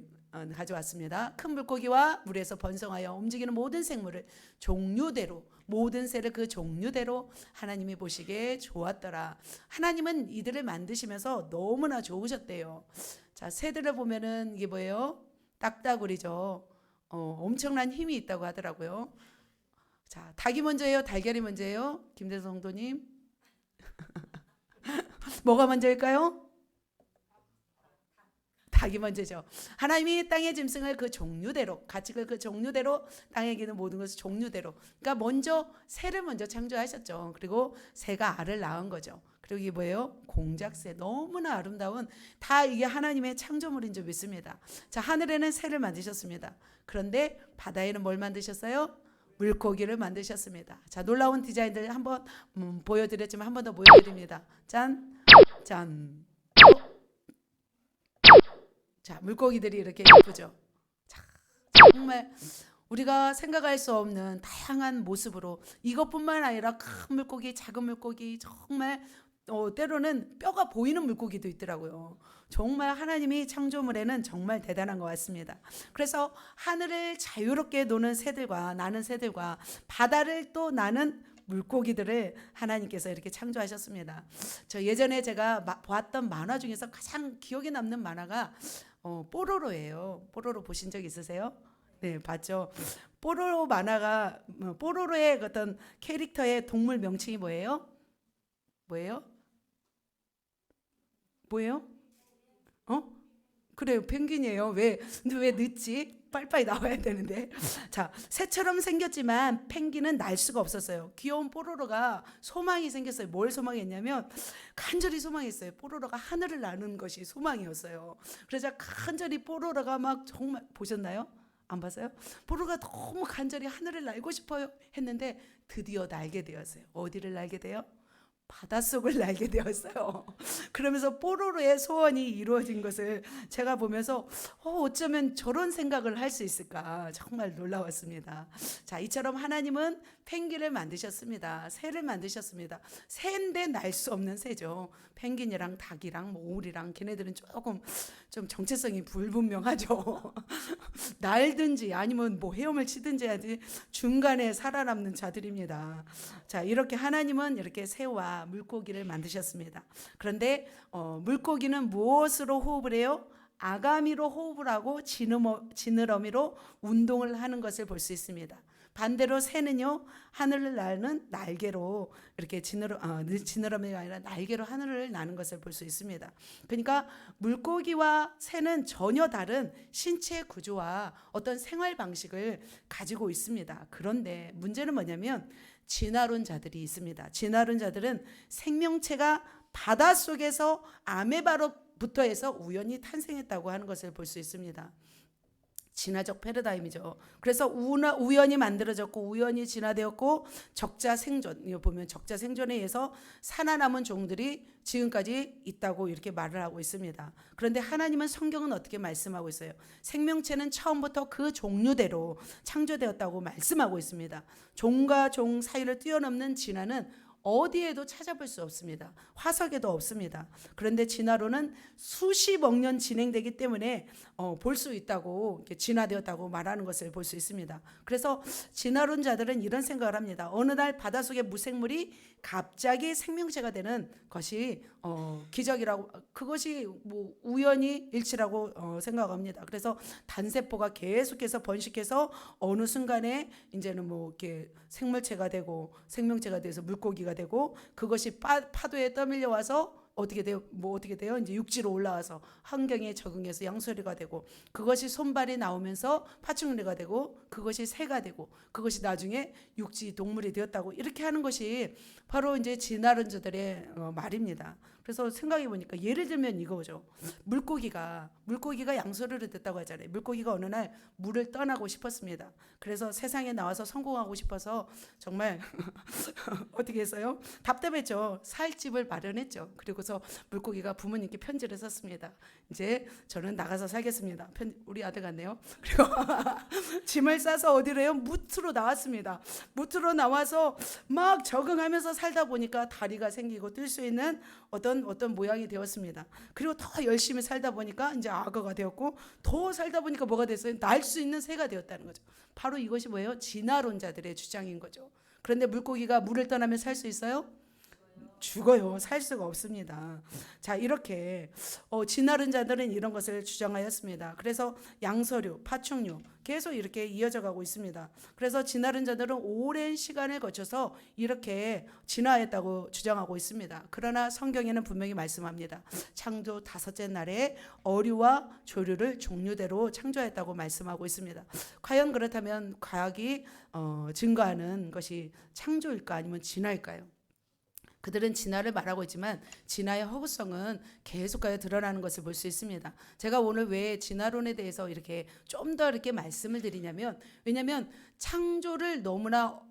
가져왔습니다. 큰 물고기와 물에서 번성하여 움직이는 모든 생물을 종류대로, 모든 새를 그 종류대로 하나님이 보시기에 좋았더라. 하나님은 이들을 만드시면서 너무나 좋으셨대요. 자, 새들을 보면은 이게 뭐예요? 딱따구리죠. 엄청난 힘이 있다고 하더라고요. 자, 닭이 먼저예요? 달걀이 먼저예요? 김대성 성도님. 뭐가 먼저일까요? 닭이 먼저죠. 하나님이 땅의 짐승을 그 종류대로, 가축을 그 종류대로, 땅에 기는 모든 것을 종류대로. 그러니까 먼저 새를 먼저 창조하셨죠. 그리고 새가 알을 낳은 거죠. 그리고 이게 뭐예요? 공작새. 너무나 아름다운, 다 이게 하나님의 창조물인 줄 믿습니다. 자, 하늘에는 새를 만드셨습니다. 그런데 바다에는 뭘 만드셨어요? 물고기를 만드셨습니다. 자, 놀라운 디자인들 한번 보여드렸지만 한 번 더 보여드립니다. 짠, 짠. 자, 물고기들이 이렇게 예쁘죠. 자, 정말 우리가 생각할 수 없는 다양한 모습으로 이것뿐만 아니라 큰 물고기, 작은 물고기, 정말 때로는 뼈가 보이는 물고기도 있더라고요. 정말 하나님이 창조물에는 정말 대단한 것 같습니다. 그래서 하늘을 자유롭게 노는 새들과 나는 새들과 바다를 또 나는 물고기들을 하나님께서 이렇게 창조하셨습니다. 저 예전에 제가 보았던 만화 중에서 가장 기억에 남는 만화가 뽀로로예요. 뽀로로 보신 적 있으세요? 네, 봤죠. 뽀로로 만화가 뽀로로의 어떤 캐릭터의 동물 명칭이 뭐예요? 뭐예요? 뭐예요? 그래요, 펭귄이에요. 왜 늦지? 빨리빨리 나와야 되는데. 자, 새처럼 생겼지만 펭귄은 날 수가 없었어요. 귀여운 뽀로로가 소망이 생겼어요. 뭘 소망했냐면 간절히 소망했어요. 뽀로로가 하늘을 나는 것이 소망이었어요. 그래서 간절히 뽀로로가 막 정말 보셨나요? 안 봤어요? 뽀로로가 너무 간절히 하늘을 날고 싶어요 했는데 드디어 날게 되었어요. 어디를 날게 돼요? 바닷속을 날게 되었어요. 그러면서 뽀로로의 소원이 이루어진 것을 제가 보면서 어쩌면 저런 생각을 할 수 있을까 정말 놀라웠습니다. 자, 이처럼 하나님은 펭귄을 만드셨습니다. 새를 만드셨습니다. 새인데 날 수 없는 새죠. 펭귄이랑 닭이랑 오리랑 걔네들은 조금 좀 정체성이 불분명하죠. 날든지 아니면 헤엄을 치든지 해야지 중간에 살아남는 자들입니다. 자, 이렇게 하나님은 이렇게 새와 물고기를 만드셨습니다. 그런데 물고기는 무엇으로 호흡을 해요? 아가미로 호흡을 하고 지느러미로 운동을 하는 것을 볼 수 있습니다. 반대로 새는요, 하늘을 나는 날개로 이렇게 지느러미가 아니라 날개로 하늘을 나는 것을 볼 수 있습니다. 그러니까 물고기와 새는 전혀 다른 신체 구조와 어떤 생활 방식을 가지고 있습니다. 그런데 문제는 뭐냐면 진화론자들이 있습니다. 진화론자들은 생명체가 바닷속에서 아메바로부터 해서 우연히 탄생했다고 하는 것을 볼 수 있습니다. 진화적 패러다임이죠. 그래서 우연히 만들어졌고 우연히 진화되었고 적자 생존, 이거 보면 적자 생존에 의해서 살아남은 종들이 지금까지 있다고 이렇게 말을 하고 있습니다. 그런데 하나님은 성경은 어떻게 말씀하고 있어요? 생명체는 처음부터 그 종류대로 창조되었다고 말씀하고 있습니다. 종과 종 사이를 뛰어넘는 진화는 어디에도 찾아볼 수 없습니다. 화석에도 없습니다. 그런데 진화론은 수십억 년 진행되기 때문에 볼 수 있다고, 이렇게 진화되었다고 말하는 것을 볼 수 있습니다. 그래서 진화론자들은 이런 생각을 합니다. 어느 날 바닷속의 무생물이 갑자기 생명체가 되는 것이 기적이라고, 그것이 뭐 우연히 일치라고 생각합니다. 그래서 단세포가 계속해서 번식해서 어느 순간에 이제는 뭐 이렇게 생물체가 되고 생명체가 돼서 물고기가 되고, 그것이 파도에 떠밀려 와서 어떻게 돼요? 뭐 어떻게 돼요? 이제 육지로 올라와서 환경에 적응해서 양서류가 되고, 그것이 손발이 나오면서 파충류가 되고, 그것이 새가 되고, 그것이 나중에 육지 동물이 되었다고, 이렇게 하는 것이 바로 이제 진화론자들의 말입니다. 그래서 생각해 보니까 예를 들면 이거죠. 물고기가 양서류를 됐다고 하잖아요. 물고기가 어느 날 물을 떠나고 싶었습니다. 그래서 세상에 나와서 성공하고 싶어서 정말 어떻게 했어요? 답답했죠. 살 집을 마련했죠. 그리고서 물고기가 부모님께 편지를 썼습니다. 이제 저는 나가서 살겠습니다. 우리 아들 같네요. 그리고 짐을 싸서 어디래요? 무트로 나왔습니다. 무트로 나와서 막 적응하면서 살다 보니까 다리가 생기고 뛸 수 있는 어떤 모양이 되었습니다. 그리고 더 열심히 살다 보니까 이제 악어가 되었고, 더 살다 보니까 뭐가 됐어요? 날 수 있는 새가 되었다는 거죠. 바로 이것이 뭐예요? 진화론자들의 주장인 거죠. 그런데 물고기가 물을 떠나면 살 수 있어요? 죽어요. 살 수가 없습니다. 자, 이렇게 진화론자들은 이런 것을 주장하였습니다. 그래서 양서류, 파충류 계속 이렇게 이어져 가고 있습니다. 그래서 진화론자들은 오랜 시간을 거쳐서 이렇게 진화했다고 주장하고 있습니다. 그러나 성경에는 분명히 말씀합니다. 창조 다섯째 날에 어류와 조류를 종류대로 창조했다고 말씀하고 있습니다. 과연 그렇다면 과학이 증거하는 것이 창조일까 아니면 진화일까요? 그들은 진화를 말하고 있지만 진화의 허구성은 계속하여 드러나는 것을 볼 수 있습니다. 제가 오늘 왜 진화론에 대해서 이렇게 좀 더 이렇게 말씀을 드리냐면, 왜냐하면 창조를 너무나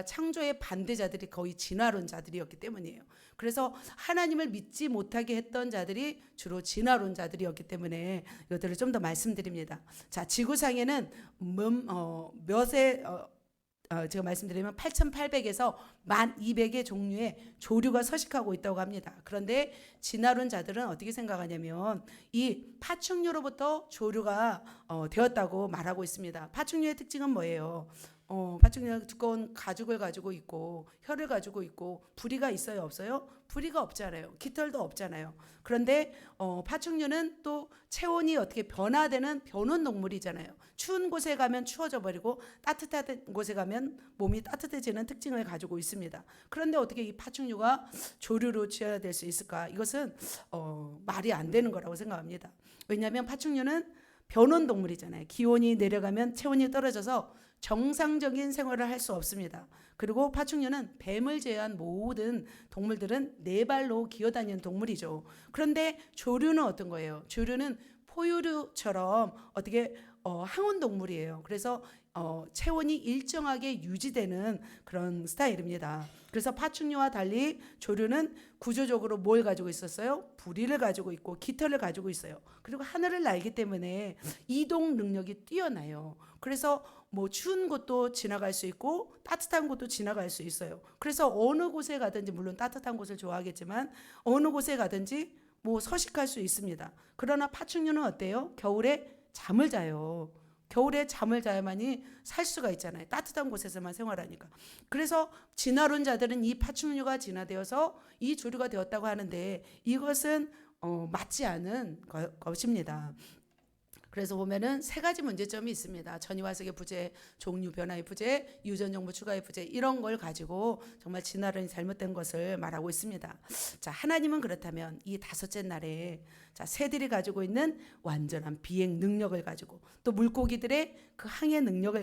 창조의 반대자들이 거의 진화론자들이었기 때문이에요. 그래서 하나님을 믿지 못하게 했던 자들이 주로 진화론자들이었기 때문에 이것들을 좀 더 말씀드립니다. 자, 지구상에는 제가 말씀드리면 8,800에서 1,200의 종류의 조류가 서식하고 있다고 합니다. 그런데 진화론자들은 어떻게 생각하냐면 이 파충류로부터 조류가 되었다고 말하고 있습니다. 파충류의 특징은 뭐예요? 파충류는 두꺼운 가죽을 가지고 있고 혀를 가지고 있고 부리가 있어요, 없어요? 부리가 없잖아요. 깃털도 없잖아요. 그런데 파충류는 또 체온이 어떻게 변화되는 변온 동물이잖아요. 추운 곳에 가면 추워져 버리고 따뜻한 곳에 가면 몸이 따뜻해지는 특징을 가지고 있습니다. 그런데 어떻게 이 파충류가 조류로 취해될 수 있을까? 이것은 말이 안 되는 거라고 생각합니다. 왜냐하면 파충류는 변온 동물이잖아요. 기온이 내려가면 체온이 떨어져서 정상적인 생활을 할 수 없습니다. 그리고 파충류는 뱀을 제외한 모든 동물들은 네 발로 기어다니는 동물이죠. 그런데 조류는 어떤 거예요? 조류는 포유류처럼 어떻게 항온 동물이에요. 그래서 체온이 일정하게 유지되는 그런 스타일입니다. 그래서 파충류와 달리 조류는 구조적으로 뭘 가지고 있었어요? 부리를 가지고 있고 깃털을 가지고 있어요. 그리고 하늘을 날기 때문에 이동 능력이 뛰어나요. 그래서 뭐 추운 곳도 지나갈 수 있고 따뜻한 곳도 지나갈 수 있어요. 그래서 어느 곳에 가든지, 물론 따뜻한 곳을 좋아하겠지만 어느 곳에 가든지 뭐 서식할 수 있습니다. 그러나 파충류는 어때요? 겨울에 잠을 자요. 겨울에 잠을 자야만이 살 수가 있잖아요. 따뜻한 곳에서만 생활하니까. 그래서 진화론자들은 이 파충류가 진화되어서 이 조류가 되었다고 하는데 이것은 맞지 않은 것입니다. 그래서 보면은 세 가지 문제점이 있습니다. 전이화석의 부재, 종류 변화의 부재, 유전 정보 추가의 부재, 이런 걸 가지고 정말 진화론이 잘못된 것을 말하고 있습니다. 자, 하나님은 그렇다면 이 다섯째 날에 새들이 가지고 있는 완전한 비행 능력을 가지고 또 물고기들의 그 항해 능력을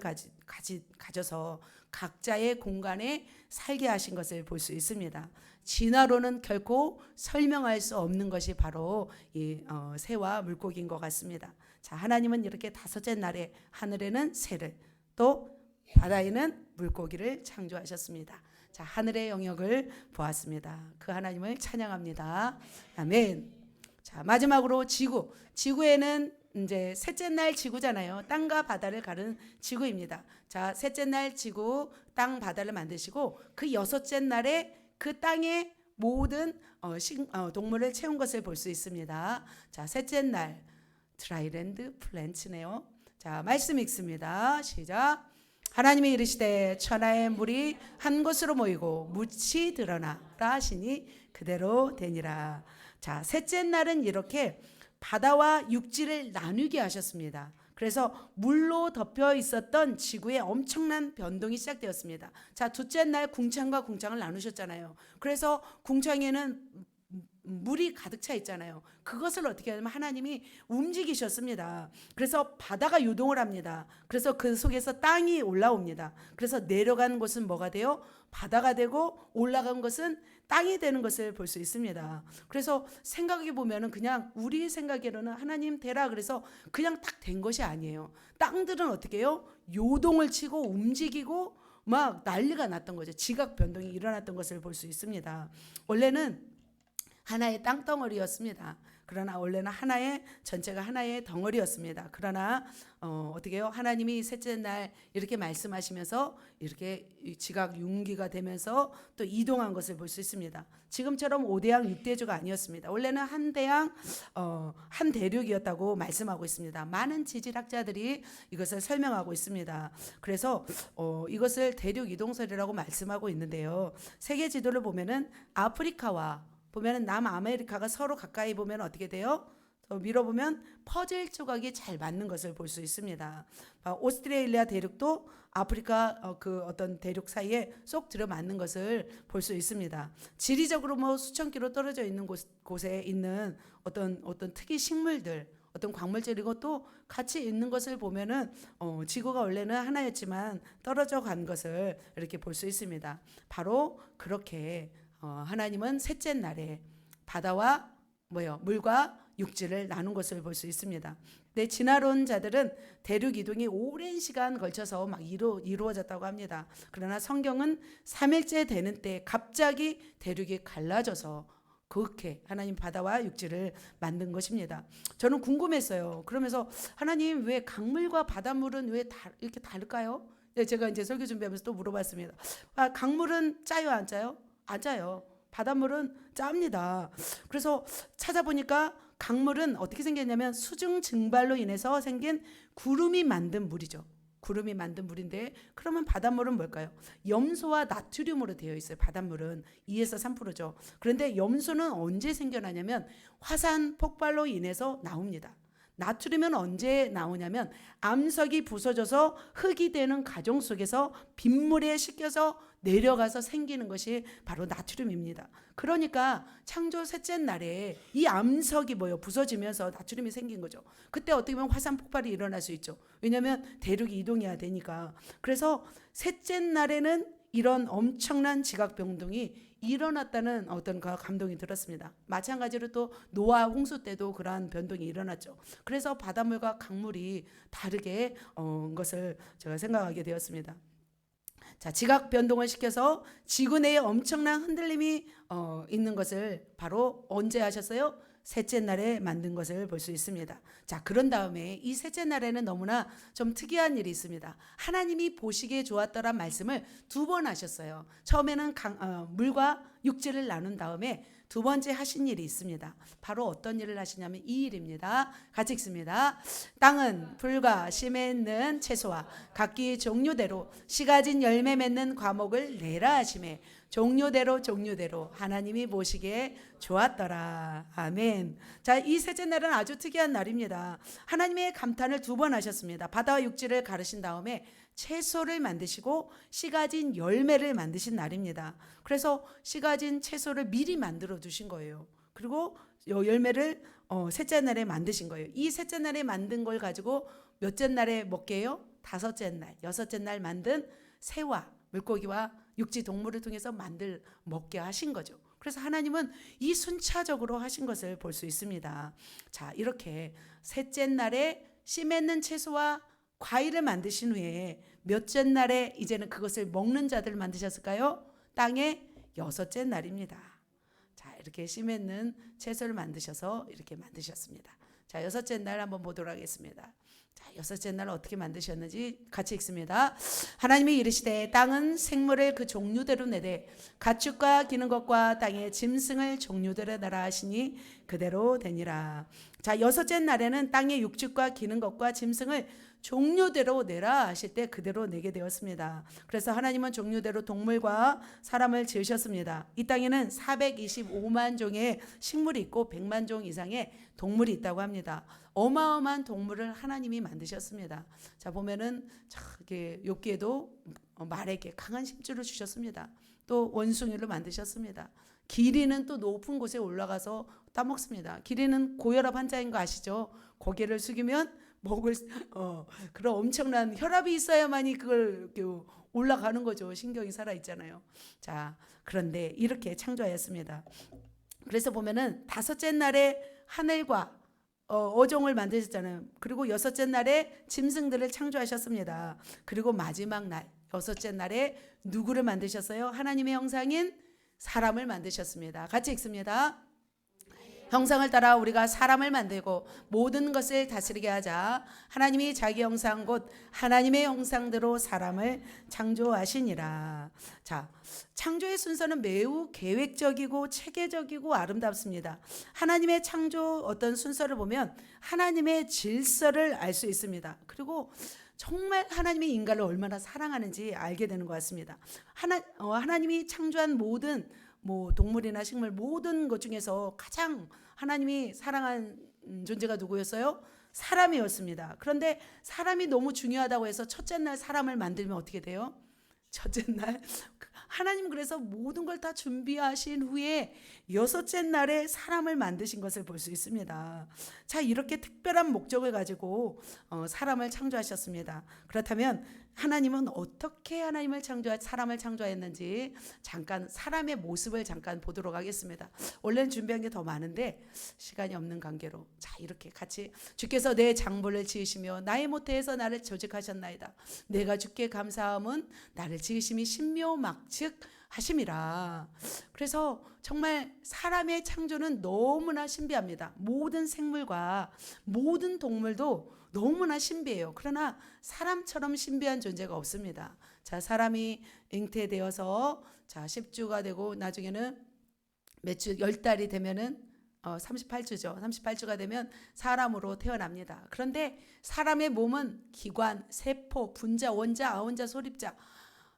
가져서 각자의 공간에 살게 하신 것을 볼 수 있습니다. 진화론은 결코 설명할 수 없는 것이 바로 이 새와 물고기인 것 같습니다. 자, 하나님은 이렇게 다섯째 날에 하늘에는 새를, 또 바다에는 물고기를 창조하셨습니다. 자, 하늘의 영역을 보았습니다. 그 하나님을 찬양합니다. 아멘. 자, 마지막으로 지구. 지구에는 이제 셋째 날 지구잖아요. 땅과 바다를 가른 지구입니다. 자, 셋째 날 지구, 땅, 바다를 만드시고 그 여섯째 날에 그 땅에 모든 동물을 채운 것을 볼 수 있습니다. 자, 셋째 날 드라이랜드 플랜츠네요. 자, 말씀 읽습니다. 시작. 하나님이 이르시되 천하의 물이 한 곳으로 모이고 묻이 드러나라 하시니 그대로 되니라. 자, 셋째 날은 이렇게 바다와 육지를 나누게 하셨습니다. 그래서 물로 덮여 있었던 지구에 엄청난 변동이 시작되었습니다. 자, 둘째 날 궁창과 궁창을 나누셨잖아요. 그래서 궁창에는 물이 가득 차 있잖아요. 그것을 어떻게 하냐면 하나님이 움직이셨습니다. 그래서 바다가 요동을 합니다. 그래서 그 속에서 땅이 올라옵니다. 그래서 내려간 곳은 뭐가 돼요? 바다가 되고 올라간 것은 땅이 되는 것을 볼 수 있습니다. 그래서 생각해 보면은 그냥 우리 생각에는 하나님 되라 그래서 그냥 딱 된 것이 아니에요. 땅들은 어떻게 해요? 요동을 치고 움직이고 막 난리가 났던 거죠. 지각 변동이 일어났던 것을 볼 수 있습니다. 원래는 하나의 땅덩어리였습니다. 그러나 원래는 전체가 하나의 덩어리였습니다. 그러나 어떻게 해요? 하나님이 셋째 날 이렇게 말씀하시면서 이렇게 지각 융기가 되면서 또 이동한 것을 볼 수 있습니다. 지금처럼 5대양 6대주가 아니었습니다. 원래는 한 대양 한 대륙이었다고 말씀하고 있습니다. 많은 지질학자들이 이것을 설명하고 있습니다. 그래서 이것을 대륙 이동설이라고 말씀하고 있는데요. 세계 지도를 보면은 아프리카와 보면은 남아메리카가 서로 가까이 보면 어떻게 돼요? 밀어보면 퍼즐 조각이 잘 맞는 것을 볼 수 있습니다. 오스트레일리아 대륙도 아프리카 그 어떤 대륙 사이에 쏙 들어맞는 것을 볼 수 있습니다. 지리적으로 뭐 수천 킬로 떨어져 있는 곳에 있는 어떤 특이 식물들, 어떤 광물질이고 또 같이 있는 것을 보면은 지구가 원래는 하나였지만 떨어져 간 것을 이렇게 볼 수 있습니다. 바로 그렇게 하나님은 셋째 날에 바다와 물과 육지를 나눈 것을 볼 수 있습니다. 근데 진화론 자들은 대륙 이동이 오랜 시간 걸쳐서 막 이루어졌다고 합니다. 그러나 성경은 3일째 되는 때 갑자기 대륙이 갈라져서 그렇게 하나님 바다와 육지를 만든 것입니다. 저는 궁금했어요. 그러면서 하나님 왜 강물과 바닷물은 왜 이렇게 다를까요? 제가 이제 설교 준비하면서 또 물어봤습니다. 강물은 짜요, 안 짜요? 안 짜요. 바닷물은 짭니다. 그래서 찾아보니까 강물은 어떻게 생겼냐면 수중 증발로 인해서 생긴 구름이 만든 물이죠. 구름이 만든 물인데 그러면 바닷물은 뭘까요? 염소와 나트륨으로 되어 있어요. 바닷물은 2에서 3%죠. 그런데 염소는 언제 생겨나냐면 화산 폭발로 인해서 나옵니다. 나트륨은 언제 나오냐면 암석이 부서져서 흙이 되는 과정 속에서 빗물에 씻겨서 내려가서 생기는 것이 바로 나트륨입니다. 그러니까 창조 셋째 날에 이 암석이 부서지면서 나트륨이 생긴 거죠. 그때 어떻게 보면 화산 폭발이 일어날 수 있죠. 왜냐하면 대륙이 이동해야 되니까. 그래서 셋째 날에는 이런 엄청난 지각 변동이 일어났다는 어떤 감동이 들었습니다. 마찬가지로 또 노아 홍수 때도 그러한 변동이 일어났죠. 그래서 바닷물과 강물이 다르게 것을 제가 생각하게 되었습니다. 자, 지각 변동을 시켜서 지구 내에 엄청난 흔들림이 있는 것을 바로 언제 하셨어요? 셋째 날에 만든 것을 볼 수 있습니다. 자, 그런 다음에 이 셋째 날에는 너무나 좀 특이한 일이 있습니다. 하나님이 보시기에 좋았더란 말씀을 2번 하셨어요. 처음에는 물과 육지를 나눈 다음에 두 번째 하신 일이 있습니다. 바로 어떤 일을 하시냐면 이 일입니다. 같이 읽습니다. 땅은 풀과 심에 있는 채소와 각기 종류대로 씨 가진 열매 맺는 과목을 내라 하시매 종류대로 하나님이 보시기에 좋았더라. 아멘. 자, 이 셋째 날은 아주 특이한 날입니다. 하나님의 감탄을 2번 하셨습니다. 바다와 육지를 가르신 다음에 채소를 만드시고 씨 가진 열매를 만드신 날입니다. 그래서 씨 가진 채소를 미리 만들어 두신 거예요. 그리고 열매를 셋째 날에 만드신 거예요. 이 셋째 날에 만든 걸 가지고 몇째 날에 먹게 해요? 다섯째 날, 여섯째 날 만든 새와 물고기와 육지 동물을 통해서 먹게 하신 거죠. 그래서 하나님은 이 순차적으로 하신 것을 볼 수 있습니다. 자, 이렇게 셋째 날에 씨 맺는 채소와 과일을 만드신 후에 몇째 날에 이제는 그것을 먹는 자들을 만드셨을까요? 땅의 여섯째 날입니다. 자, 이렇게 씨 맺는 채소를 만드셔서 이렇게 만드셨습니다. 자, 여섯째 날 한번 보도록 하겠습니다. 자, 여섯째 날 어떻게 만드셨는지 같이 읽습니다. 하나님이 이르시되 땅은 생물을 그 종류대로 내되 가축과 기는 것과 땅의 짐승을 종류대로 내라 하시니 그대로 되니라. 자, 여섯째 날에는 땅의 육축과 기는 것과 짐승을 종류대로 내라 하실 때 그대로 내게 되었습니다. 그래서 하나님은 종류대로 동물과 사람을 지으셨습니다. 이 땅에는 425만 종의 식물이 있고 100만 종 이상의 동물이 있다고 합니다. 어마어마한 동물을 하나님이 만드셨습니다. 자, 보면은 욥기에도 말에게 강한 힘줄을 주셨습니다. 또 원숭이를 만드셨습니다. 기린은 또 높은 곳에 올라가서 따먹습니다. 기린은 고혈압 환자인 거 아시죠? 고개를 숙이면 먹을 그런 엄청난 혈압이 있어야만이 그걸 올라가는 거죠. 신경이 살아 있잖아요. 자, 그런데 이렇게 창조하였습니다. 그래서 보면은 다섯째 날에 하늘과 어종을 만드셨잖아요. 그리고 여섯째 날에 짐승들을 창조하셨습니다. 그리고 마지막 날 여섯째 날에 누구를 만드셨어요? 하나님의 형상인 사람을 만드셨습니다. 같이 읽습니다. 형상을 따라 우리가 사람을 만들고 모든 것을 다스리게 하자. 하나님이 자기 형상 곧 하나님의 형상대로 사람을 창조하시니라. 자, 창조의 순서는 매우 계획적이고 체계적이고 아름답습니다. 하나님의 창조 어떤 순서를 보면 하나님의 질서를 알 수 있습니다. 그리고 정말 하나님이 인간을 얼마나 사랑하는지 알게 되는 것 같습니다. 하나님이 창조한 모든 동물이나 식물 모든 것 중에서 가장 하나님이 사랑한 존재가 누구였어요? 사람이었습니다. 그런데 사람이 너무 중요하다고 해서 첫째 날 사람을 만들면 어떻게 돼요? 첫째 날 하나님 그래서 모든 걸 다 준비하신 후에 여섯째 날에 사람을 만드신 것을 볼 수 있습니다. 자, 이렇게 특별한 목적을 가지고 사람을 창조하셨습니다. 그렇다면 하나님은 어떻게 사람을 창조했는지 잠깐 사람의 모습을 잠깐 보도록 하겠습니다. 원래는 준비한 게 더 많은데 시간이 없는 관계로 자, 이렇게 같이 주께서 내 장부를 지으시며 나의 모태에서 나를 조직하셨나이다. 내가 주께 감사함은 나를 지으심이 신묘막측 하심이라. 그래서 정말 사람의 창조는 너무나 신비합니다. 모든 생물과 모든 동물도 너무나 신비해요. 그러나 사람처럼 신비한 존재가 없습니다. 자, 사람이 잉태되어서 자, 10주가 되고 나중에는 몇 주, 10달이 되면은 38주죠. 38주가 되면 사람으로 태어납니다. 그런데 사람의 몸은 기관, 세포, 분자, 원자, 아원자, 소립자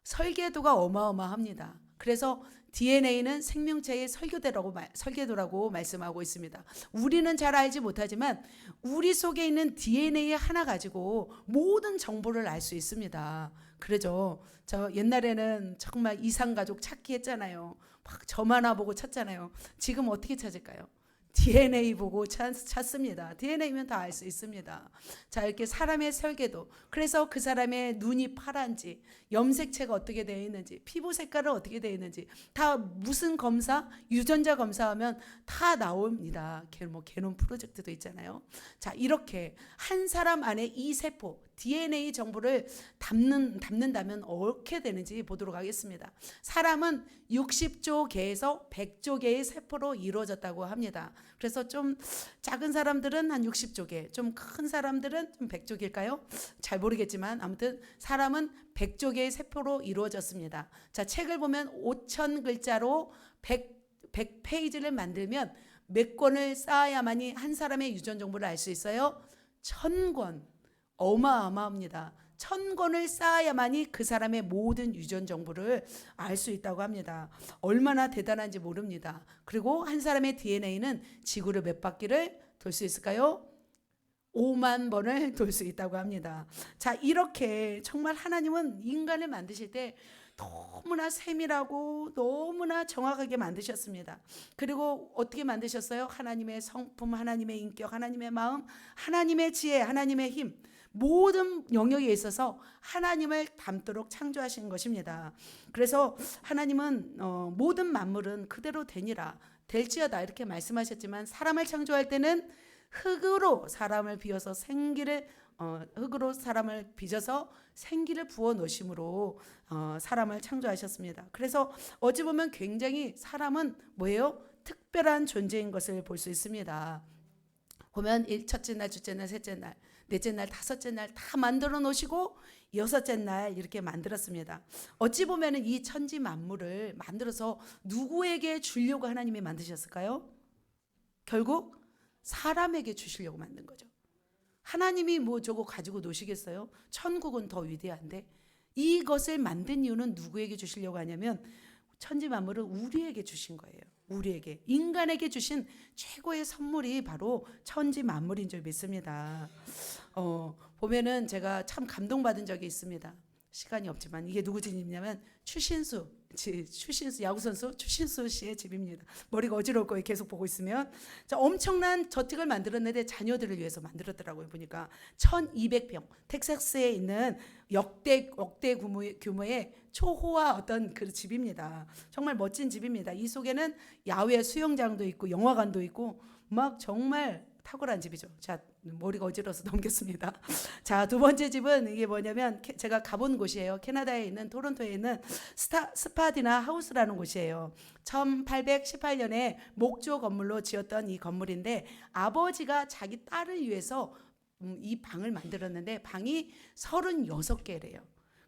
설계도가 어마어마합니다. 그래서 DNA는 생명체의 설계도라고 말씀하고 있습니다. 우리는 잘 알지 못하지만 우리 속에 있는 DNA 하나 가지고 모든 정보를 알 수 있습니다. 그러죠. 저 옛날에는 정말 이상가족 찾기 했잖아요. 막 점 하나 보고 찾잖아요. 지금 어떻게 찾을까요? DNA 보고 찾습니다. DNA면 다 알 수 있습니다. 자, 이렇게 사람의 설계도. 그래서 그 사람의 눈이 파란지, 염색체가 어떻게 되어 있는지, 피부 색깔은 어떻게 되어 있는지 다 무슨 검사, 유전자 검사하면 다 나옵니다. 게놈 프로젝트도 있잖아요. 자, 이렇게 한 사람 안에 이 세포, DNA 정보를 담는다면 어떻게 되는지 보도록 하겠습니다. 사람은 60조 개에서 100조 개의 세포로 이루어졌다고 합니다. 그래서 좀 작은 사람들은 한 60조 개, 좀 큰 사람들은 좀 100조 개일까요? 잘 모르겠지만 아무튼 사람은 100조 개의 세포로 이루어졌습니다. 자, 책을 보면 5,000글자로 100페이지를 만들면 몇 권을 쌓아야만이 한 사람의 유전 정보를 알 수 있어요? 1000권. 어마어마합니다. 1000권을 쌓아야만이 그 사람의 모든 유전 정보를 알 수 있다고 합니다. 얼마나 대단한지 모릅니다. 그리고 한 사람의 DNA는 지구를 몇 바퀴를 돌 수 있을까요? 5만 번을 돌 수 있다고 합니다. 자, 이렇게 정말 하나님은 인간을 만드실 때 너무나 세밀하고 너무나 정확하게 만드셨습니다. 그리고 어떻게 만드셨어요? 하나님의 성품, 하나님의 인격, 하나님의 마음, 하나님의 지혜, 하나님의 힘, 모든 영역에 있어서 하나님을 닮도록 창조하신 것입니다. 그래서 하나님은 모든 만물은 그대로 되니라, 될지어다 이렇게 말씀하셨지만 사람을 창조할 때는 흙으로 사람을 빚어서 생기를 흙으로 사람을 빚어서 생기를 부어 놓으심으로 사람을 창조하셨습니다. 그래서 어찌 보면 굉장히 사람은 뭐예요? 특별한 존재인 것을 볼 수 있습니다. 보면 첫째 날, 둘째 날, 셋째 날, 넷째 날, 다섯째 날 다 만들어 놓으시고 여섯째 날 이렇게 만들었습니다. 어찌 보면 이 천지 만물을 만들어서 누구에게 주려고 하나님이 만드셨을까요? 결국 사람에게 주시려고 만든 거죠. 하나님이 뭐 저거 가지고 노시겠어요? 천국은 더 위대한데. 이것을 만든 이유는 누구에게 주시려고 하냐면 천지 만물을 우리에게 주신 거예요. 우리에게, 인간에게 주신 최고의 선물이 바로 천지 만물인 줄 믿습니다. 보면은 제가 참 감동받은 적이 있습니다. 시간이 없지만 이게 누구 집이냐면 추신수 야구선수 추신수 씨의 집입니다. 머리가 어지러울 거예요. 계속 보고 있으면. 자, 엄청난 저택을 만들었는데 자녀들을 위해서 만들었더라고요. 보니까 1200평 텍사스에 있는 역대 규모의 초호화 어떤 그 집입니다. 정말 멋진 집입니다. 이 속에는 야외 수영장도 있고 영화관도 있고 막 정말 탁월한 집이죠. 자, 머리가 어지러워서 넘겼습니다. 자, 두 번째 집은 이게 뭐냐면 제가 가본 곳이에요. 캐나다에 있는 토론토에 있는 스파디나 하우스라는 곳이에요. 1818년에 목조 건물로 지었던 이 건물인데 아버지가 자기 딸을 위해서 이 방을 만들었는데 방이 36개래요.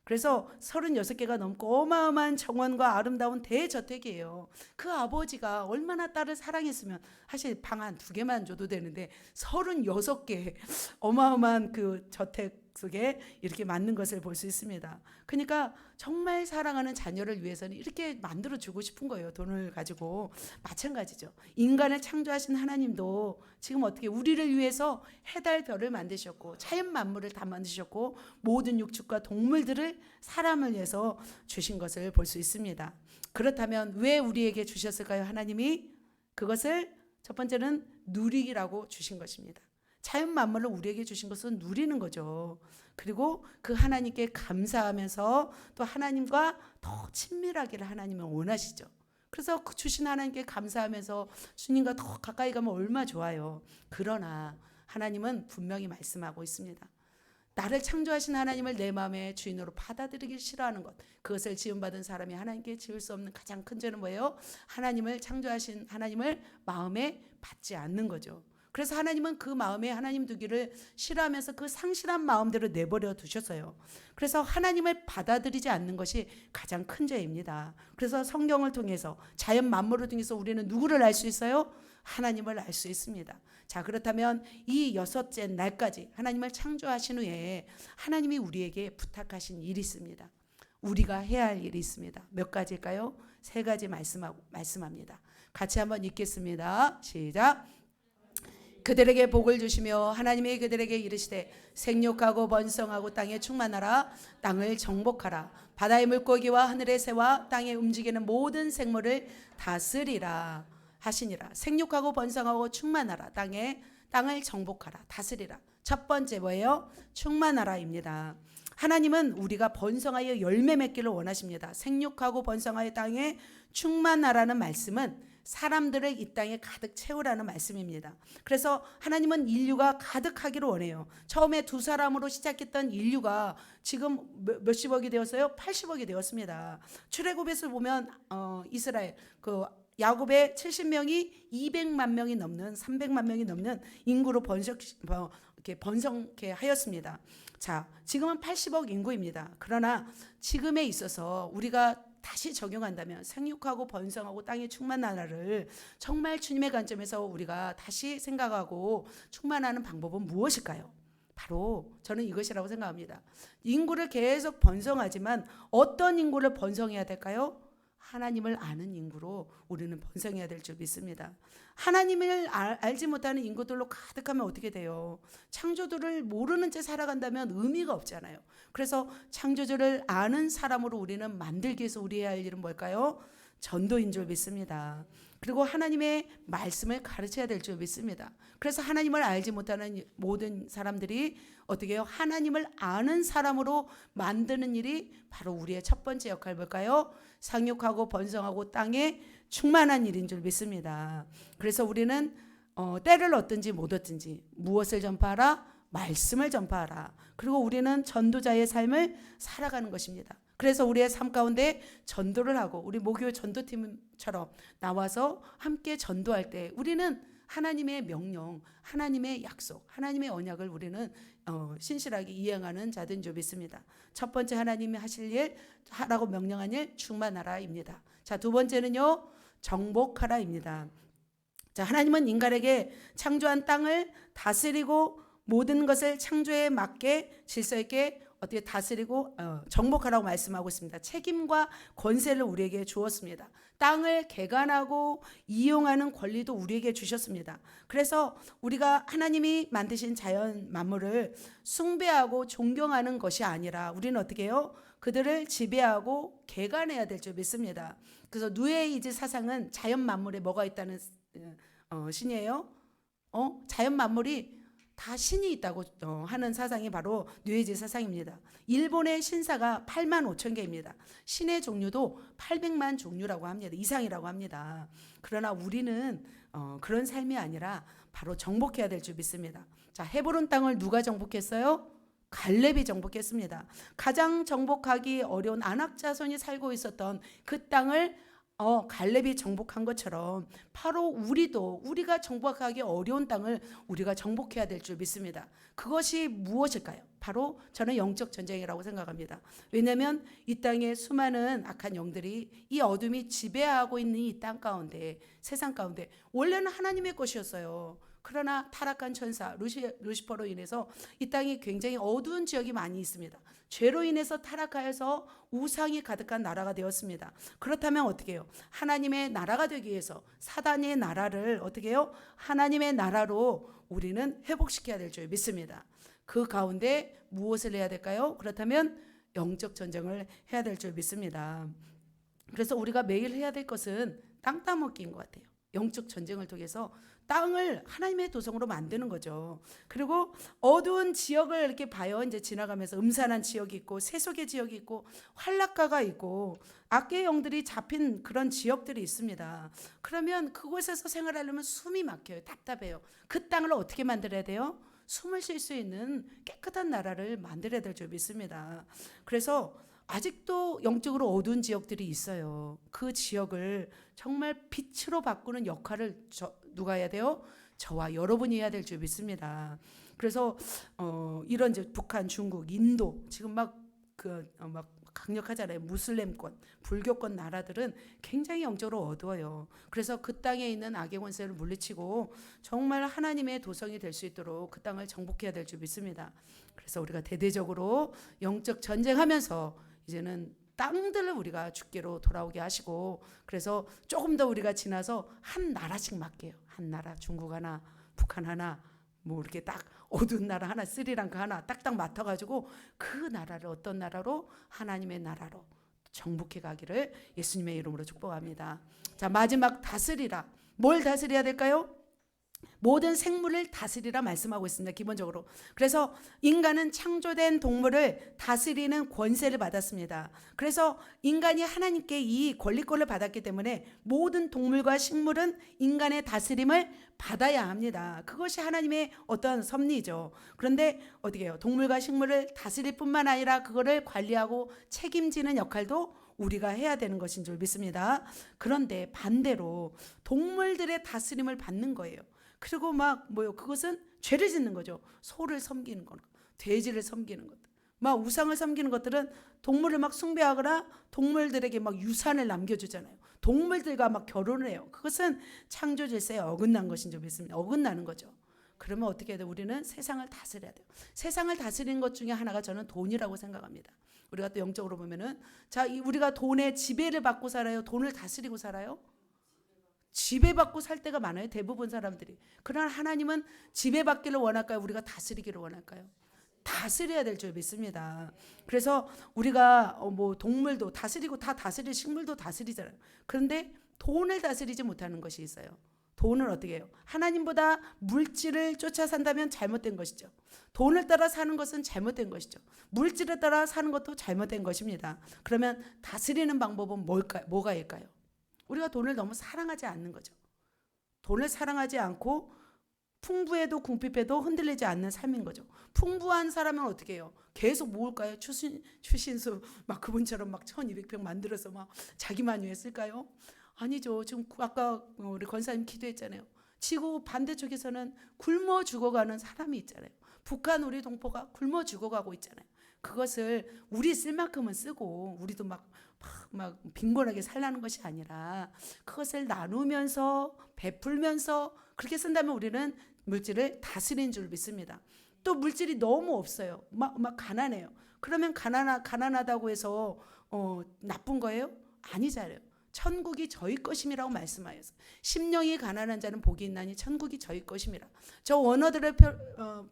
그래서 36개가 넘고 어마어마한 정원과 아름다운 대저택이에요. 그 아버지가 얼마나 딸을 사랑했으면 사실 방 한 2개만 줘도 되는데 36개 어마어마한 그 저택 속에 이렇게 만든 것을 볼 수 있습니다. 그러니까 정말 사랑하는 자녀를 위해서는 이렇게 만들어 주고 싶은 거예요. 돈을 가지고. 마찬가지죠. 인간을 창조하신 하나님도 지금 어떻게 우리를 위해서 해달 별을 만드셨고 자연 만물을 다 만드셨고 모든 육축과 동물들을 사람을 위해서 주신 것을 볼 수 있습니다. 그렇다면 왜 우리에게 주셨을까요? 하나님이 그것을 첫 번째는 누리기라고 주신 것입니다. 자연 만물을 우리에게 주신 것은 누리는 거죠. 그리고 그 하나님께 감사하면서 또 하나님과 더 친밀하기를 하나님은 원하시죠. 그래서 그 주신 하나님께 감사하면서 주님과 더 가까이 가면 얼마나 좋아요. 그러나 하나님은 분명히 말씀하고 있습니다. 나를 창조하신 하나님을 내 마음의 주인으로 받아들이기 싫어하는 것, 그것을 지음받은 사람이 하나님께 지을 수 없는 가장 큰 죄는 뭐예요? 하나님을 창조하신 하나님을 마음에 받지 않는 거죠. 그래서 하나님은 그 마음에 하나님 두기를 싫어하면서 그 상실한 마음대로 내버려 두셨어요. 그래서 하나님을 받아들이지 않는 것이 가장 큰 죄입니다. 그래서 성경을 통해서 자연 만물을 통해서 우리는 누구를 알 수 있어요? 하나님을 알 수 있습니다. 자, 그렇다면 이 여섯째 날까지 하나님을 창조하신 후에 하나님이 우리에게 부탁하신 일이 있습니다. 우리가 해야 할 일이 있습니다. 몇 가지일까요? 3가지 말씀합니다. 같이 한번 읽겠습니다. 시작. 그들에게 복을 주시며 하나님이 그들에게 이르시되 생육하고 번성하고 땅에 충만하라. 땅을 정복하라. 바다의 물고기와 하늘의 새와 땅에 움직이는 모든 생물을 다스리라 하시니라. 생육하고 번성하고 충만하라. 땅을 정복하라. 다스리라. 첫 번째 뭐예요? 충만하라입니다. 하나님은 우리가 번성하여 열매 맺기를 원하십니다. 생육하고 번성하여 땅에 충만하라는 말씀은 사람들을 이 땅에 가득 채우라는 말씀입니다. 그래서 하나님은 인류가 가득하기를 원해요. 처음에 2사람으로 시작했던 인류가 지금 몇십억이 되었어요? 80억이 되었습니다. 출애굽에서 보면 이스라엘 야곱의 70명이 200만 명이 넘는 300만 명이 넘는 인구로 번성케 하였습니다. 자, 지금은 80억 인구입니다. 그러나 지금에 있어서 우리가 다시 적용한다면 생육하고 번성하고 땅에 충만하라를 정말 주님의 관점에서 우리가 다시 생각하고 충만하는 방법은 무엇일까요? 바로 저는 이것이라고 생각합니다. 인구를 계속 번성하지만 어떤 인구를 번성해야 될까요? 하나님을 아는 인구로 우리는 번성해야 될 줄 믿습니다. 하나님을 알지 못하는 인구들로 가득하면 어떻게 돼요? 창조주를 모르는 채 살아간다면 의미가 없잖아요. 그래서 창조주를 아는 사람으로 우리는 만들기 위해서 우리 해야 할 일은 뭘까요? 전도인 줄 믿습니다. 그리고 하나님의 말씀을 가르쳐야 될 줄 믿습니다. 그래서 하나님을 알지 못하는 모든 사람들이 어떻게 해요? 하나님을 아는 사람으로 만드는 일이 바로 우리의 첫 번째 역할 뭘까요? 상육하고 번성하고 땅에 충만한 일인 줄 믿습니다. 그래서 우리는 때를 얻든지 못 얻든지 무엇을 전파하라? 말씀을 전파하라. 그리고 우리는 전도자의 삶을 살아가는 것입니다. 그래서 우리의 삶 가운데 전도를 하고 우리 모교 전도팀처럼 나와서 함께 전도할 때 우리는 하나님의 명령, 하나님의 약속, 하나님의 언약을 우리는 신실하게 이행하는 자들인 줄 믿습니다. 첫 번째 하나님이 하실 일, 하라고 명령한 일 충만하라입니다. 자, 두 번째는요, 정복하라입니다. 자, 하나님은 인간에게 창조한 땅을 다스리고 모든 것을 창조에 맞게 질서 있게 어떻게 다스리고 정복하라고 말씀하고 있습니다. 책임과 권세를 우리에게 주었습니다. 땅을 개간하고 이용하는 권리도 우리에게 주셨습니다. 그래서 우리가 하나님이 만드신 자연 만물을 숭배하고 존경하는 것이 아니라 우리는 어떻게 해요? 그들을 지배하고 개간해야 될 줄 믿습니다. 그래서 누에이지 사상은 자연 만물에 뭐가 있다는 신이에요? 자연 만물이 다 신이 있다고 하는 사상이 바로 뉴에이지 사상입니다. 일본의 신사가 8만 5천 개입니다. 신의 종류도 800만 종류라고 합니다. 이상이라고 합니다. 그러나 우리는 그런 삶이 아니라 바로 정복해야 될 줄 믿습니다. 자, 헤브론 땅을 누가 정복했어요? 갈렙이 정복했습니다. 가장 정복하기 어려운 아낙 자손이 살고 있었던 그 땅을 갈렙이 정복한 것처럼 바로 우리가 정복하기 어려운 땅을 우리가 정복해야 될 줄 믿습니다. 그것이 무엇일까요? 바로 저는 영적 전쟁이라고 생각합니다. 왜냐하면 이 땅에 수많은 악한 영들이 이 어둠이 지배하고 있는 이 땅 가운데, 세상 가운데 원래는 하나님의 것이었어요. 그러나 타락한 천사 루시퍼로 인해서 이 땅이 굉장히 어두운 지역이 많이 있습니다. 죄로 인해서 타락하여서 우상이 가득한 나라가 되었습니다. 그렇다면 어떻게 해요? 하나님의 나라가 되기 위해서 사단의 나라를 어떻게 해요? 하나님의 나라로 우리는 회복시켜야 될 줄 믿습니다. 그 가운데 무엇을 해야 될까요? 그렇다면 영적 전쟁을 해야 될 줄 믿습니다. 그래서 우리가 매일 해야 될 것은 땅 따먹기인 것 같아요. 영적 전쟁을 통해서 땅을 하나님의 도성으로 만드는 거죠. 그리고 어두운 지역을 이렇게 봐요. 이제 지나가면서 음산한 지역이 있고 세속의 지역이 있고 환락가가 있고 악의 영들이 잡힌 그런 지역들이 있습니다. 그러면 그곳에서 생활하려면 숨이 막혀요. 답답해요. 그 땅을 어떻게 만들어야 돼요? 숨을 쉴 수 있는 깨끗한 나라를 만들어야 될 줄 믿습니다. 그래서 아직도 영적으로 어두운 지역들이 있어요. 그 지역을 정말 빛으로 바꾸는 역할을 누가 해야 돼요? 저와 여러분이 해야 될 줄 믿습니다. 그래서 이런 이제 북한, 중국, 인도 지금 막 강력하잖아요. 무슬림권, 불교권 나라들은 굉장히 영적으로 어두워요. 그래서 그 땅에 있는 악의 권세를 물리치고 정말 하나님의 도성이 될 수 있도록 그 땅을 정복해야 될 줄 믿습니다. 그래서 우리가 대대적으로 영적 전쟁하면서 이제는 땅들을 우리가 주께로 돌아오게 하시고 그래서 조금 더 우리가 지나서 한 나라씩 맡게요. 한 나라, 중국 하나, 북한 하나, 뭐 이렇게 딱 어두운 나라 하나, 스리랑카 하나 딱딱 맡아가지고 그 나라를 어떤 나라로? 하나님의 나라로 정복해 가기를 예수님의 이름으로 축복합니다. 자, 마지막 다스리라. 뭘 다스려야 될까요? 모든 생물을 다스리라 말씀하고 있습니다. 기본적으로. 그래서 인간은 창조된 동물을 다스리는 권세를 받았습니다. 그래서 인간이 하나님께 이 권리권을 받았기 때문에 모든 동물과 식물은 인간의 다스림을 받아야 합니다. 그것이 하나님의 어떤 섭리죠. 그런데 어떻게 해요? 동물과 식물을 다스릴 뿐만 아니라 그거를 관리하고 책임지는 역할도 우리가 해야 되는 것인 줄 믿습니다. 그런데 반대로 동물들의 다스림을 받는 거예요. 그리고 그것은 죄를 짓는 거죠. 소를 섬기는 것, 돼지를 섬기는 것, 우상을 섬기는 것들은 동물을 숭배하거나 동물들에게 유산을 남겨주잖아요. 동물들과 결혼을 해요. 그것은 창조 질서에 어긋난 것인 줄 믿습니다. 어긋나는 거죠. 그러면 어떻게 해야 돼요? 우리는 세상을 다스려야 돼요. 세상을 다스리는 것 중에 하나가 저는 돈이라고 생각합니다. 우리가 또 영적으로 보면은 우리가 돈의 지배를 받고 살아요? 돈을 다스리고 살아요? 지배받고 살 때가 많아요. 대부분 사람들이. 그러나 하나님은 지배받기를 원할까요? 우리가 다스리기를 원할까요? 다스려야 될 줄 믿습니다. 그래서 우리가 동물도 다스리고 다 다스릴 식물도 다스리잖아요. 그런데 돈을 다스리지 못하는 것이 있어요. 돈을 어떻게 해요? 하나님보다 물질을 쫓아 산다면 잘못된 것이죠. 돈을 따라 사는 것은 잘못된 것이죠. 물질을 따라 사는 것도 잘못된 것입니다. 그러면 다스리는 방법은 뭐가 일까요? 우리가 돈을 너무 사랑하지 않는 거죠. 돈을 사랑하지 않고 풍부해도 궁핍해도 흔들리지 않는 삶인 거죠. 풍부한 사람은 어떻게 해요? 계속 모을까요? 추신수 막 그분처럼 막 1200평 만들어서 막 자기만 위해 쓸까요? 아니죠. 지금 아까 우리 권사님 기도했잖아요. 지구 반대쪽에서는 굶어 죽어가는 사람이 있잖아요. 북한 우리 동포가 굶어 죽어가고 있잖아요. 그것을 우리 쓸 만큼은 쓰고 우리도 막 빈곤하게 살라는 것이 아니라 그것을 나누면서 베풀면서 그렇게 쓴다면 우리는 물질을 다스리는 줄 믿습니다. 또 물질이 너무 없어요. 막 가난해요. 그러면 가난하다고 해서 나쁜 거예요? 아니잖아요. 천국이 저희 것임이라고 말씀하여서 심령이 가난한 자는 복이 있나니 천국이 저희 것임이라. 저 원어들을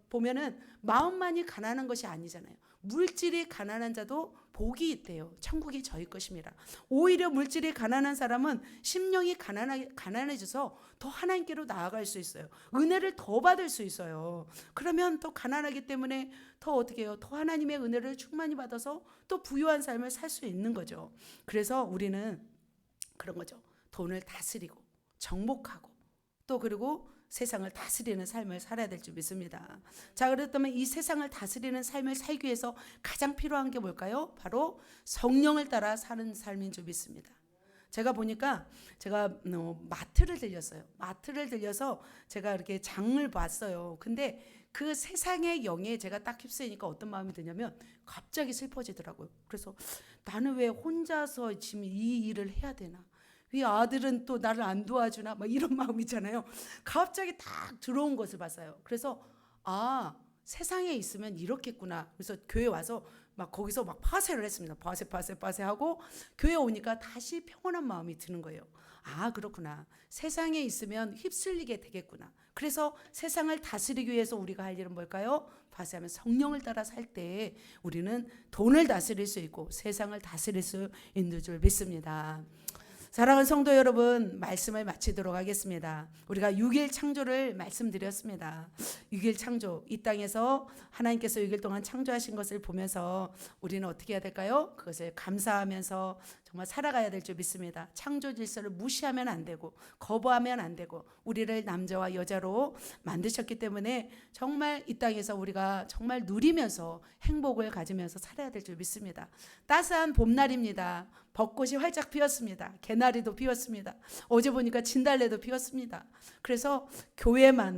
보면은 마음만이 가난한 것이 아니잖아요. 물질이 가난한 자도 복이 있대요. 천국이 저희 것임이라. 오히려 물질이 가난한 사람은 심령이 가난해져서 더 하나님께로 나아갈 수 있어요. 은혜를 더 받을 수 있어요. 그러면 더 가난하기 때문에 더 어떻게 해요? 더 하나님의 은혜를 충만히 받아서 또 부유한 삶을 살 수 있는 거죠. 그래서 우리는 그런 거죠. 돈을 다스리고 정복하고 또 그리고 세상을 다스리는 삶을 살아야 될 줄 믿습니다. 자, 그렇다면 이 세상을 다스리는 삶을 살기 위해서 가장 필요한 게 뭘까요? 바로 성령을 따라 사는 삶인 줄 믿습니다. 제가 보니까 제가 마트를 들렸어요. 마트를 들려서 제가 이렇게 장을 봤어요. 근데 그 세상의 영에 제가 딱 휩쓰이니까 어떤 마음이 드냐면 갑자기 슬퍼지더라고요. 그래서 나는 왜 혼자서 지금 이 일을 해야 되나? 왜 아들은 또 나를 안 도와주나? 막 이런 마음이잖아요. 갑자기 딱 들어온 것을 봤어요. 그래서 세상에 있으면 이렇겠구나. 그래서 교회 와서 막 거기서 막 파쇄를 했습니다. 파쇄하고 교회 오니까 다시 평온한 마음이 드는 거예요. 그렇구나. 세상에 있으면 휩쓸리게 되겠구나. 그래서 세상을 다스리기 위해서 우리가 할 일은 뭘까요? 파쇄하면 성령을 따라 살 때 우리는 돈을 다스릴 수 있고 세상을 다스릴 수 있는 줄 믿습니다. 사랑하는 성도 여러분, 말씀을 마치도록 하겠습니다. 우리가 6일 창조를 말씀드렸습니다. 6일 창조, 이 땅에서 하나님께서 6일 동안 창조하신 것을 보면서 우리는 어떻게 해야 될까요? 그것을 감사하면서 정말 살아가야 될 줄 믿습니다. 창조 질서를 무시하면 안 되고 거부하면 안 되고 우리를 남자와 여자로 만드셨기 때문에 정말 이 땅에서 우리가 정말 누리면서 행복을 가지면서 살아야 될 줄 믿습니다. 따스한 봄날입니다. 벚꽃이 활짝 피었습니다. 개나리도 피었습니다. 어제 보니까 진달래도 피었습니다. 그래서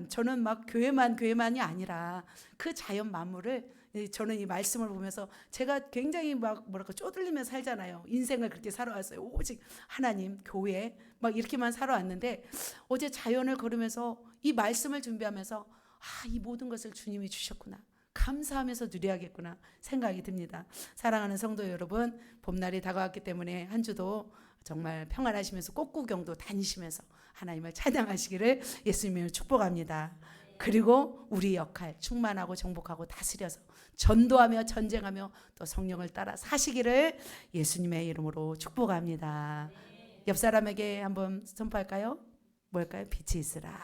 저는 막 교회만이 아니라 그 자연 만물을 저는 이 말씀을 보면서 제가 굉장히 막 쪼들리면서 살잖아요. 인생을 그렇게 살아왔어요. 오직 하나님, 교회 막 이렇게만 살아왔는데 어제 자연을 걸으면서 이 말씀을 준비하면서 이 모든 것을 주님이 주셨구나. 감사하면서 누려야겠구나 생각이 듭니다. 사랑하는 성도 여러분, 봄날이 다가왔기 때문에 한 주도 정말 평안하시면서 꽃구경도 다니시면서 하나님을 찬양하시기를 예수님을 축복합니다. 그리고 우리 역할 충만하고 정복하고 다스려서 전도하며 전쟁하며 또 성령을 따라 사시기를 예수님의 이름으로 축복합니다. 옆 사람에게 한번 선포할까요? 뭘까요? 빛이 있으라.